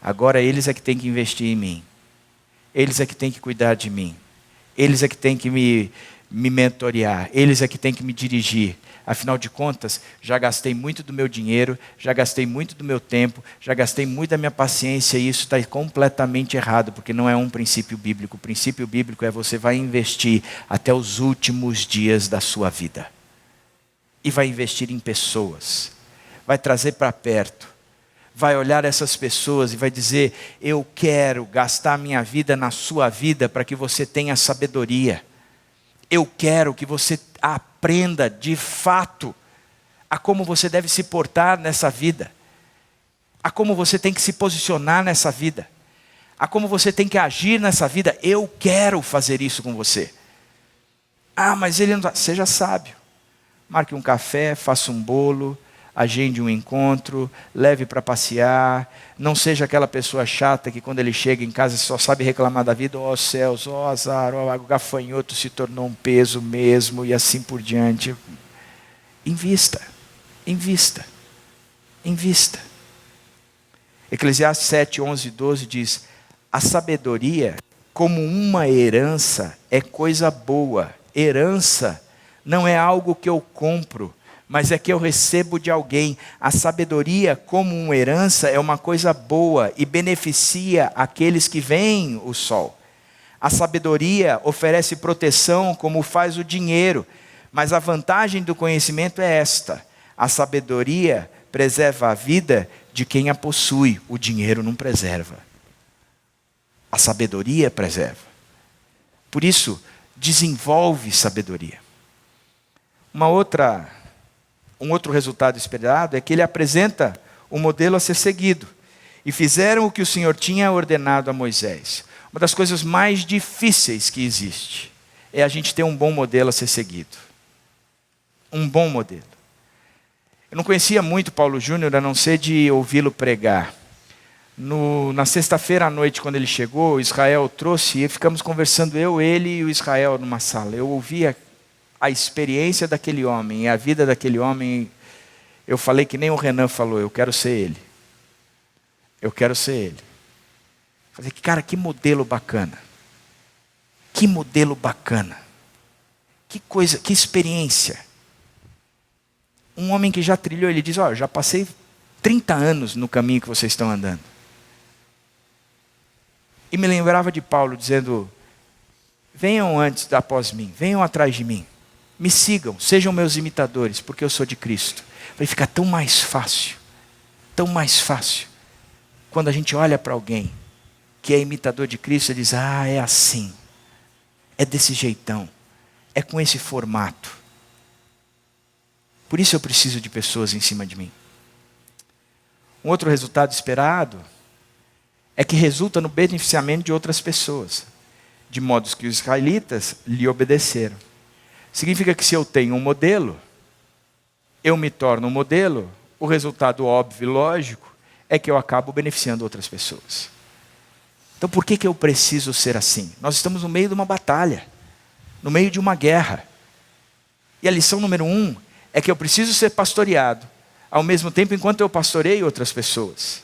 agora eles é que têm que investir em mim. Eles é que têm que cuidar de mim. Eles é que têm que me mentorear. Eles é que têm que me dirigir. Afinal de contas, já gastei muito do meu dinheiro, já gastei muito do meu tempo, já gastei muito da minha paciência, e isso está completamente errado, porque não é um princípio bíblico. O princípio bíblico é: você vai investir até os últimos dias da sua vida. E vai investir em pessoas. Vai trazer para perto. Vai olhar essas pessoas e vai dizer: eu quero gastar a minha vida na sua vida para que você tenha sabedoria. Eu quero que você aprenda de fato a como você deve se portar nessa vida, a como você tem que se posicionar nessa vida, a como você tem que agir nessa vida. Eu quero fazer isso com você. Ah, mas ele não... Seja sábio. Marque um café, faça um bolo, agende um encontro, leve para passear. Não seja aquela pessoa chata que quando ele chega em casa só sabe reclamar da vida. Ó céus, ó azar, ó, o gafanhoto se tornou um peso mesmo, e assim por diante. Invista, invista, invista. Eclesiastes 7, 11 e 12 diz: a sabedoria, como uma herança, é coisa boa. Herança não é algo que eu compro, mas é que eu recebo de alguém. A sabedoria, como uma herança, é uma coisa boa e beneficia aqueles que veem o sol. A sabedoria oferece proteção como faz o dinheiro, mas a vantagem do conhecimento é esta: a sabedoria preserva a vida de quem a possui, o dinheiro não preserva. A sabedoria preserva. Por isso, desenvolve sabedoria. Um outro resultado esperado é que ele apresenta o modelo a ser seguido. E fizeram o que o Senhor tinha ordenado a Moisés. Uma das coisas mais difíceis que existe é a gente ter um bom modelo a ser seguido. Um bom modelo. Eu não conhecia muito Paulo Júnior, a não ser de ouvi-lo pregar. Na sexta-feira à noite, quando ele chegou, o Israel trouxe, e ficamos conversando, ele e o Israel numa sala. Eu ouvia a experiência daquele homem, e a vida daquele homem. Eu falei que nem o Renan falou: eu quero ser ele. Eu quero ser ele. Falei, cara, que modelo bacana. Que modelo bacana. Que coisa, que experiência. Um homem que já trilhou, ele diz: já passei 30 anos no caminho que vocês estão andando. E me lembrava de Paulo dizendo: venham após mim, venham atrás de mim. Me sigam, sejam meus imitadores, porque eu sou de Cristo. Vai ficar tão mais fácil, quando a gente olha para alguém que é imitador de Cristo e diz: é assim, é desse jeitão, é com esse formato. Por isso eu preciso de pessoas em cima de mim. Um outro resultado esperado é que resulta no beneficiamento de outras pessoas, de modo que os israelitas lhe obedeceram. Significa que se eu tenho um modelo, eu me torno um modelo, o resultado óbvio e lógico é que eu acabo beneficiando outras pessoas. Então por que eu preciso ser assim? Nós estamos no meio de uma batalha, no meio de uma guerra. E a lição número 1 é que eu preciso ser pastoreado, ao mesmo tempo enquanto eu pastoreio outras pessoas.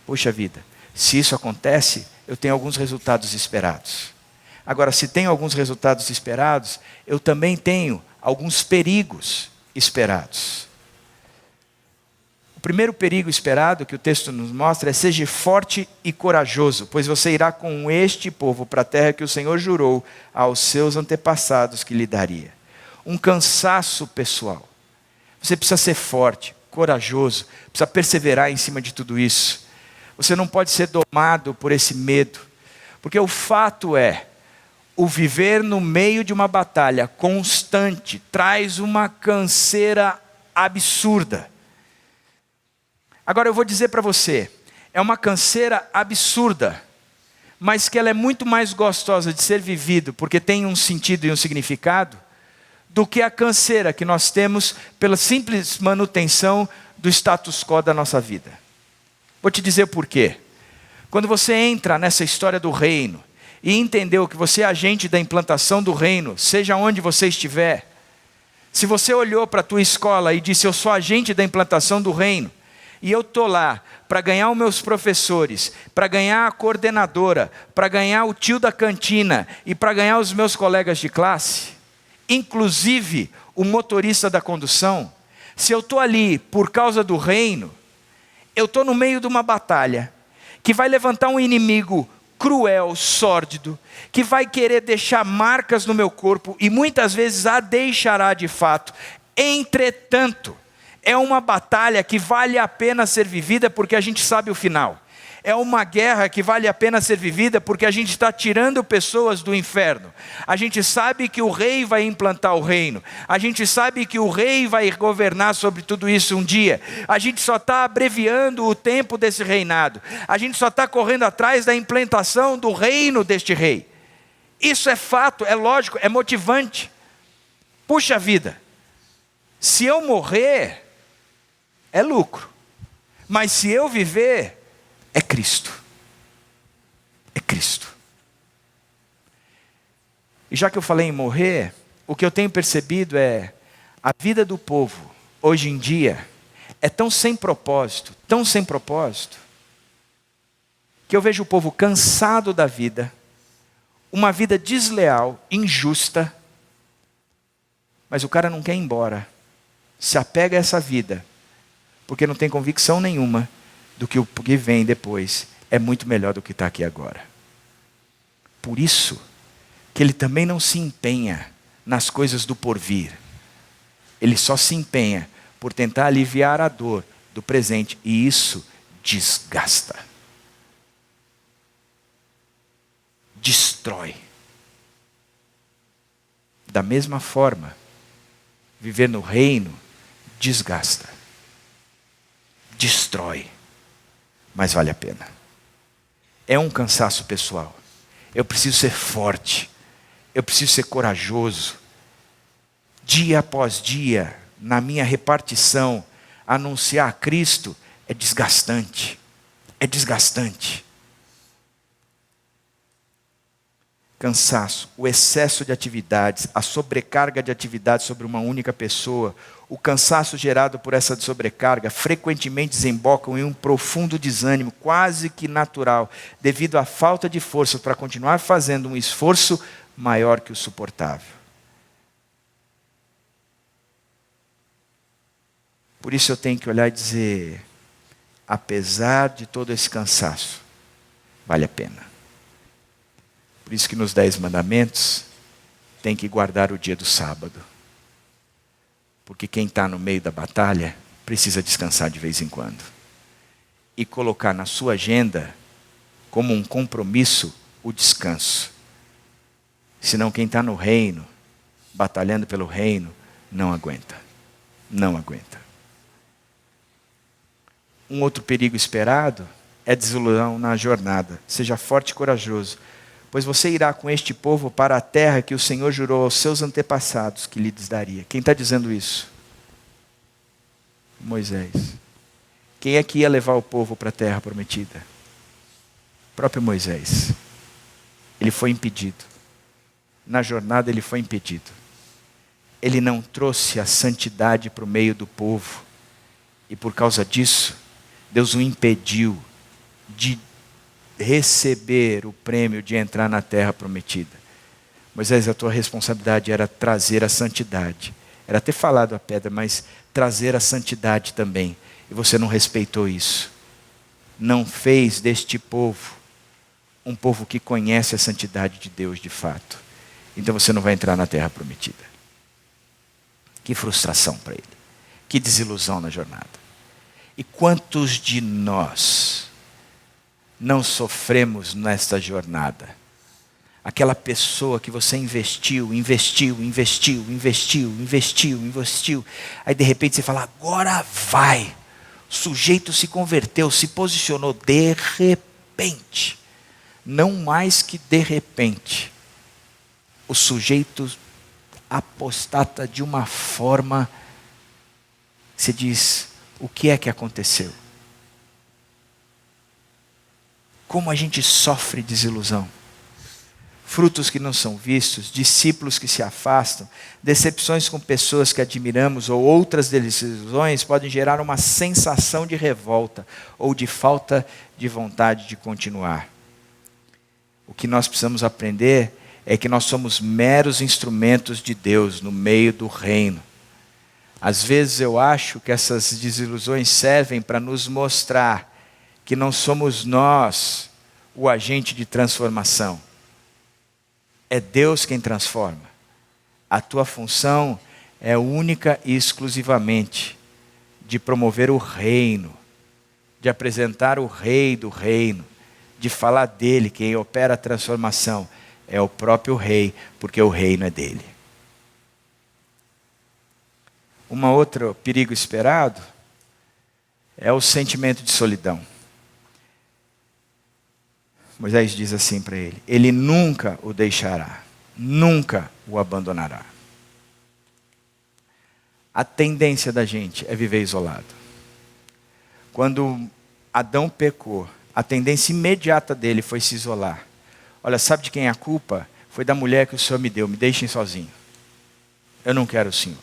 Puxa vida, se isso acontece, eu tenho alguns resultados esperados. Agora, se tenho alguns resultados esperados, eu também tenho alguns perigos esperados. O primeiro perigo esperado que o texto nos mostra é: seja forte e corajoso, pois você irá com este povo para a terra que o Senhor jurou aos seus antepassados que lhe daria. Um cansaço pessoal. Você precisa ser forte, corajoso, precisa perseverar em cima de tudo isso. Você não pode ser domado por esse medo, porque o fato é, o viver no meio de uma batalha constante traz uma canseira absurda. Agora eu vou dizer para você, é uma canseira absurda, mas que ela é muito mais gostosa de ser vivido, porque tem um sentido e um significado, do que a canseira que nós temos pela simples manutenção do status quo da nossa vida. Vou te dizer por quê. Quando você entra nessa história do reino, e entendeu que você é agente da implantação do reino, seja onde você estiver, se você olhou para a tua escola e disse: eu sou agente da implantação do reino, e eu estou lá para ganhar os meus professores, para ganhar a coordenadora, para ganhar o tio da cantina, e para ganhar os meus colegas de classe, inclusive o motorista da condução, se eu estou ali por causa do reino, eu estou no meio de uma batalha, que vai levantar um inimigo cruel, sórdido, que vai querer deixar marcas no meu corpo, e muitas vezes a deixará de fato. Entretanto, é uma batalha que vale a pena ser vivida porque a gente sabe o final. É uma guerra que vale a pena ser vivida porque a gente está tirando pessoas do inferno. A gente sabe que o rei vai implantar o reino. A gente sabe que o rei vai governar sobre tudo isso um dia. A gente só está abreviando o tempo desse reinado. A gente só está correndo atrás da implantação do reino deste rei. Isso é fato, é lógico, é motivante. Puxa vida, se eu morrer, é lucro. Mas se eu viver, é Cristo. É Cristo. E já que eu falei em morrer, o que eu tenho percebido é, a vida do povo, hoje em dia, é tão sem propósito, que eu vejo o povo cansado da vida, uma vida desleal, injusta, mas o cara não quer ir embora, se apega a essa vida, porque não tem convicção nenhuma do que o que vem depois é muito melhor do que está aqui agora. Por isso que ele também não se empenha nas coisas do porvir. Ele só se empenha por tentar aliviar a dor do presente. E isso desgasta. Destrói. Da mesma forma, viver no reino desgasta. Destrói. Mas vale a pena. É um cansaço pessoal. Eu preciso ser forte. Eu preciso ser corajoso. Dia após dia, na minha repartição, anunciar a Cristo é desgastante. É desgastante. Cansaço, o excesso de atividades, a sobrecarga de atividades sobre uma única pessoa, o cansaço gerado por essa sobrecarga frequentemente desembocam em um profundo desânimo, quase que natural, devido à falta de força para continuar fazendo um esforço maior que o suportável. Por isso eu tenho que olhar e dizer, apesar de todo esse cansaço, vale a pena. Por isso que nos 10 mandamentos tem que guardar o dia do sábado. Porque quem está no meio da batalha precisa descansar de vez em quando. E colocar na sua agenda como um compromisso o descanso. Senão quem está no reino, batalhando pelo reino, não aguenta. Não aguenta. Um outro perigo esperado é desilusão na jornada. Seja forte e corajoso. Pois você irá com este povo para a terra que o Senhor jurou aos seus antepassados que lhes daria. Quem está dizendo isso? Moisés. Quem é que ia levar o povo para a terra prometida? O próprio Moisés. Ele foi impedido. Na jornada ele foi impedido. Ele não trouxe a santidade para o meio do povo. E por causa disso, Deus o impediu de receber o prêmio de entrar na terra prometida. Moisés, a tua responsabilidade era trazer a santidade. Era ter falado a pedra, mas trazer a santidade também. E você não respeitou isso. Não fez deste povo um povo que conhece a santidade de Deus de fato. Então você não vai entrar na terra prometida. Que frustração para ele. Que desilusão na jornada. E quantos de nós não sofremos nesta jornada? Aquela pessoa que você investiu. Aí de repente você fala, agora vai. O sujeito se converteu, se posicionou de repente. Não mais que de repente. O sujeito apostata de uma forma, você diz, o que é que aconteceu? Como a gente sofre desilusão. Frutos que não são vistos, discípulos que se afastam, decepções com pessoas que admiramos ou outras desilusões podem gerar uma sensação de revolta ou de falta de vontade de continuar. O que nós precisamos aprender é que nós somos meros instrumentos de Deus no meio do reino. Às vezes eu acho que essas desilusões servem para nos mostrar que não somos nós o agente de transformação. É Deus quem transforma. A tua função é única e exclusivamente de promover o reino, de apresentar o rei do reino, de falar dele. Quem opera a transformação é o próprio rei, porque o reino é dele. Um outro perigo esperado é o sentimento de solidão. Moisés diz assim para ele, ele nunca o deixará, nunca o abandonará. A tendência da gente é viver isolado. Quando Adão pecou, a tendência imediata dele foi se isolar. Olha, sabe de quem é a culpa? Foi da mulher que o Senhor me deu, me deixem sozinho. Eu não quero o Senhor.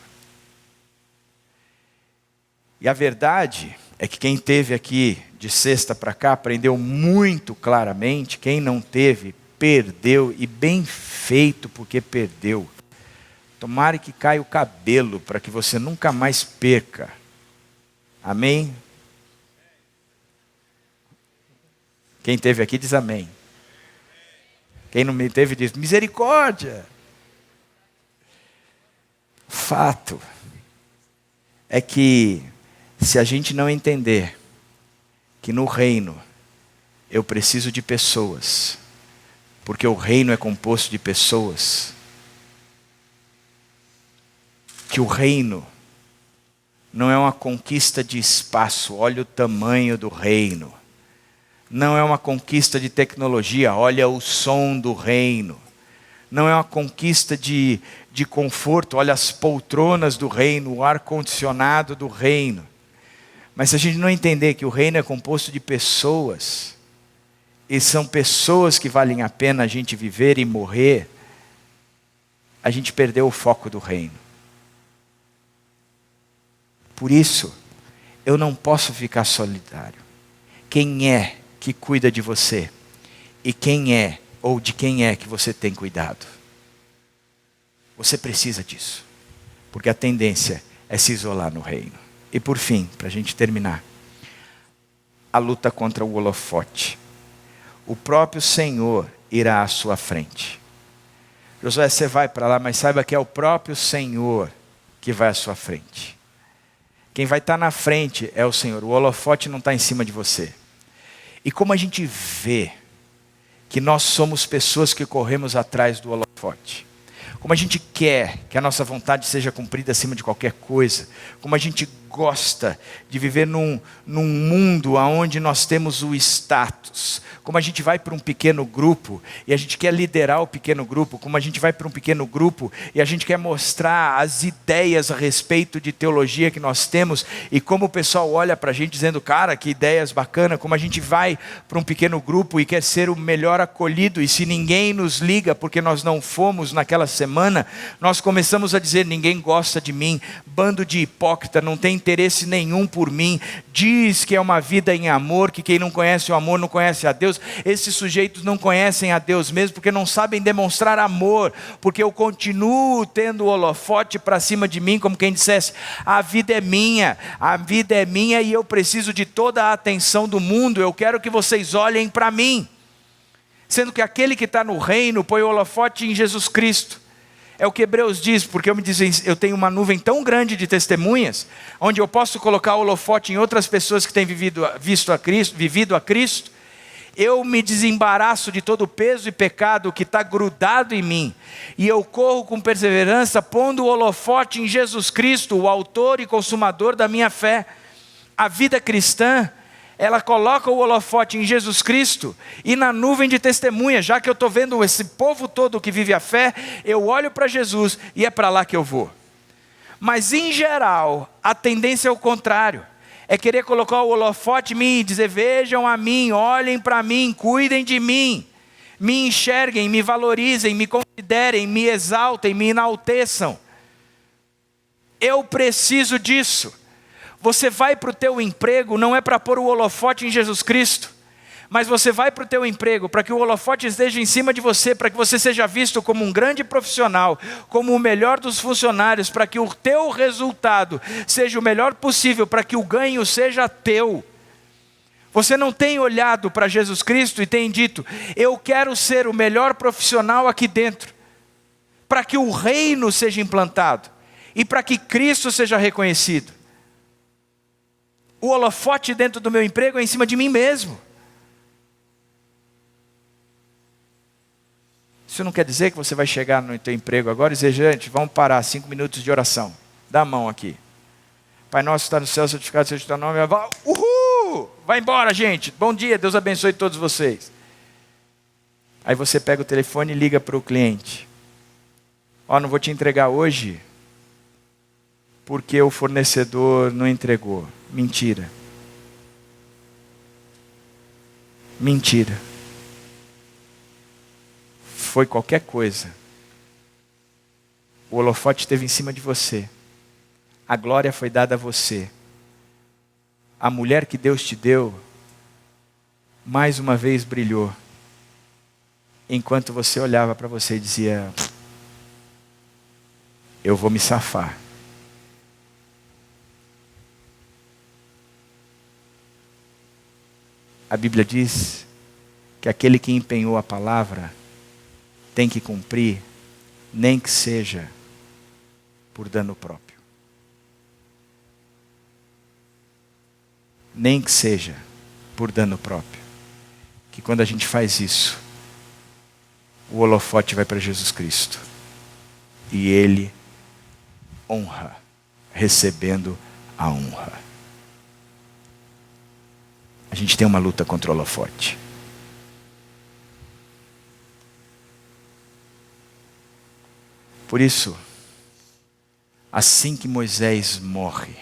E a verdade é que quem teve aqui de sexta para cá aprendeu muito claramente. Quem não teve, perdeu, e bem feito porque perdeu. Tomara que caia o cabelo para que você nunca mais perca. Amém? Quem teve aqui diz amém. Quem não me teve diz, misericórdia. Fato é que se a gente não entender que no reino eu preciso de pessoas, porque o reino é composto de pessoas, que o reino não é uma conquista de espaço, olha o tamanho do reino. Não é uma conquista de tecnologia, olha o som do reino. Não é uma conquista de conforto, olha as poltronas do reino, o ar-condicionado do reino. Mas se a gente não entender que o reino é composto de pessoas, e são pessoas que valem a pena a gente viver e morrer, a gente perdeu o foco do reino. Por isso, eu não posso ficar solitário. Quem é que cuida de você? E quem é, ou de quem é que você tem cuidado? Você precisa disso. Porque a tendência é se isolar no reino. E por fim, para a gente terminar, a luta contra o holofote. O próprio Senhor irá à sua frente. Josué, você vai para lá, mas saiba que é o próprio Senhor que vai à sua frente. Quem vai estar na frente é o Senhor. O holofote não está em cima de você. E como a gente vê que nós somos pessoas que corremos atrás do holofote. Como a gente quer que a nossa vontade seja cumprida acima de qualquer coisa. Como a gente gosta de viver num mundo onde nós temos o status. Como a gente vai para um pequeno grupo e a gente quer liderar o pequeno grupo. Como a gente vai para um pequeno grupo e a gente quer mostrar as ideias a respeito de teologia que nós temos. E como o pessoal olha para a gente dizendo, cara, que ideias bacanas. Como a gente vai para um pequeno grupo e quer ser o melhor acolhido. E se ninguém nos liga porque nós não fomos naquela semana, nós começamos a dizer, ninguém gosta de mim. Bando de hipócrita, não tem interesse nenhum por mim, diz que é uma vida em amor, que quem não conhece o amor não conhece a Deus. Esses sujeitos não conhecem a Deus mesmo, porque não sabem demonstrar amor, porque eu continuo tendo o holofote para cima de mim, como quem dissesse, a vida é minha e eu preciso de toda a atenção do mundo, eu quero que vocês olhem para mim, sendo que aquele que está no reino, põe o holofote em Jesus Cristo. É o que Hebreus diz, porque eu tenho uma nuvem tão grande de testemunhas, onde eu posso colocar o holofote em outras pessoas que têm vivido a Cristo, eu me desembaraço de todo o peso e pecado que está grudado em mim, e eu corro com perseverança, pondo o holofote em Jesus Cristo, o autor e consumador da minha fé. A vida cristã, ela coloca o holofote em Jesus Cristo e na nuvem de testemunha. Já que eu estou vendo esse povo todo que vive a fé, eu olho para Jesus e é para lá que eu vou. Mas em geral, a tendência é o contrário. É querer colocar o holofote em mim e dizer, vejam a mim, olhem para mim, cuidem de mim. Me enxerguem, me valorizem, me considerem, me exaltem, me enalteçam. Eu preciso disso. Você vai para o teu emprego, não é para pôr o holofote em Jesus Cristo, mas você vai para o teu emprego para que o holofote esteja em cima de você, para que você seja visto como um grande profissional, como o melhor dos funcionários, para que o teu resultado seja o melhor possível, para que o ganho seja teu. Você não tem olhado para Jesus Cristo e tem dito, eu quero ser o melhor profissional aqui dentro, para que o reino seja implantado e para que Cristo seja reconhecido. O holofote dentro do meu emprego é em cima de mim mesmo. Isso não quer dizer que você vai chegar no teu emprego agora e dizer, gente, vamos parar 5 minutos de oração. Dá a mão aqui. Pai nosso que está no céu, santificado seja o teu nome. Uhul! Vai embora, gente. Bom dia, Deus abençoe todos vocês. Aí você pega o telefone e liga para o cliente. Não vou te entregar hoje, porque o fornecedor não entregou. Mentira. Mentira. Foi qualquer coisa. O holofote esteve em cima de você. A glória foi dada a você. A mulher que Deus te deu, mais uma vez brilhou. Enquanto você olhava para você e dizia, eu vou me safar. A Bíblia diz que aquele que empenhou a palavra tem que cumprir, nem que seja por dano próprio. Nem que seja por dano próprio. Que quando a gente faz isso, o holofote vai para Jesus Cristo. E Ele honra, recebendo a honra. A gente tem uma luta contra o holofote. Por isso, assim que Moisés morre,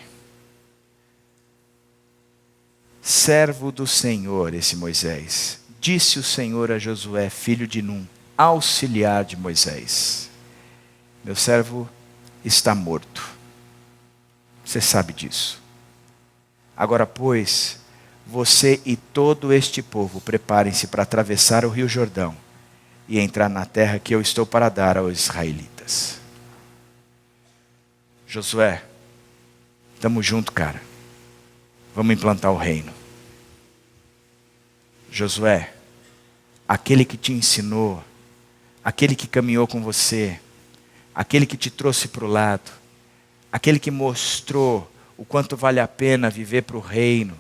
servo do Senhor, esse Moisés, disse o Senhor a Josué, filho de Num, auxiliar de Moisés: meu servo está morto. Você sabe disso. Agora, pois, você e todo este povo preparem-se para atravessar o rio Jordão e entrar na terra que eu estou para dar aos israelitas. Josué, estamos juntos, cara. Vamos implantar o reino. Josué, aquele que te ensinou, aquele que caminhou com você, aquele que te trouxe para o lado, aquele que mostrou o quanto vale a pena viver para o reino,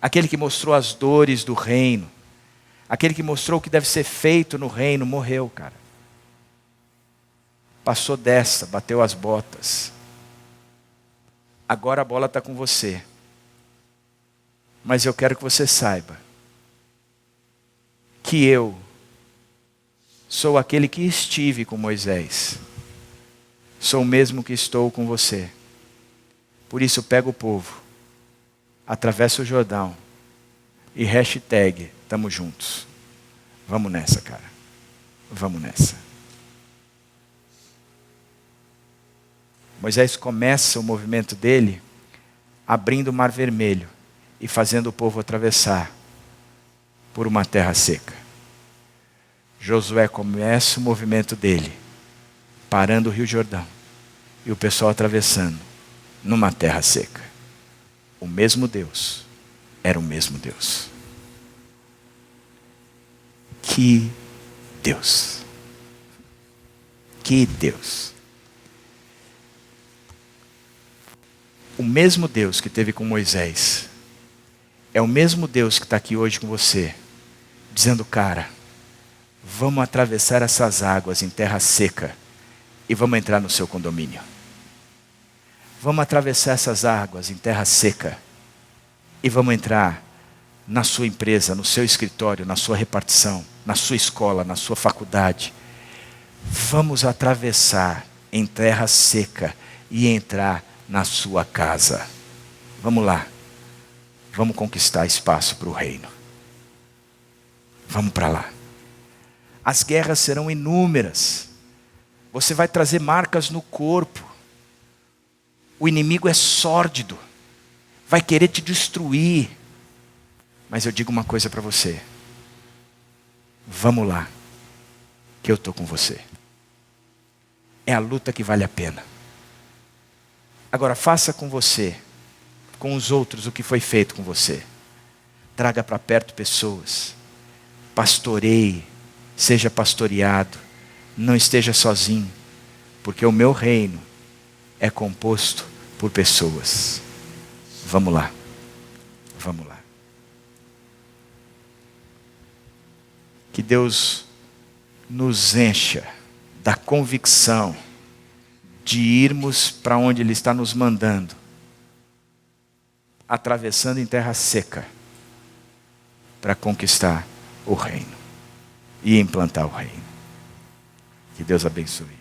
aquele que mostrou as dores do reino, aquele que mostrou o que deve ser feito no reino, morreu, cara. Passou dessa, bateu as botas. Agora a bola está com você. Mas eu quero que você saiba que eu sou aquele que estive com Moisés. Sou o mesmo que estou com você. Por isso pega o povo, atravessa o Jordão e hashtag tamo juntos. Vamos nessa, cara. Vamos nessa. Moisés começa o movimento dele abrindo o Mar Vermelho e fazendo o povo atravessar por uma terra seca. Josué começa o movimento dele parando o Rio Jordão e o pessoal atravessando numa terra seca. O mesmo Deus era o mesmo Deus. Que Deus! Que Deus! O mesmo Deus que teve com Moisés é o mesmo Deus que está aqui hoje com você, dizendo: cara, vamos atravessar essas águas em terra seca e vamos entrar no seu condomínio. Vamos atravessar essas águas em terra seca e vamos entrar na sua empresa, no seu escritório, na sua repartição, na sua escola, na sua faculdade. Vamos atravessar em terra seca e entrar na sua casa. Vamos lá. Vamos conquistar espaço para o reino. Vamos para lá. As guerras serão inúmeras. Você vai trazer marcas no corpo. O inimigo é sórdido. Vai querer te destruir. Mas eu digo uma coisa para você. Vamos lá. Que eu estou com você. É a luta que vale a pena. Agora faça com você, com os outros, o que foi feito com você. Traga para perto pessoas. Pastoreie. Seja pastoreado. Não esteja sozinho. Porque o meu reino é composto por pessoas. Vamos lá. Vamos lá. Que Deus nos encha da convicção de irmos para onde Ele está nos mandando, atravessando em terra seca, para conquistar o reino e implantar o reino. Que Deus abençoe.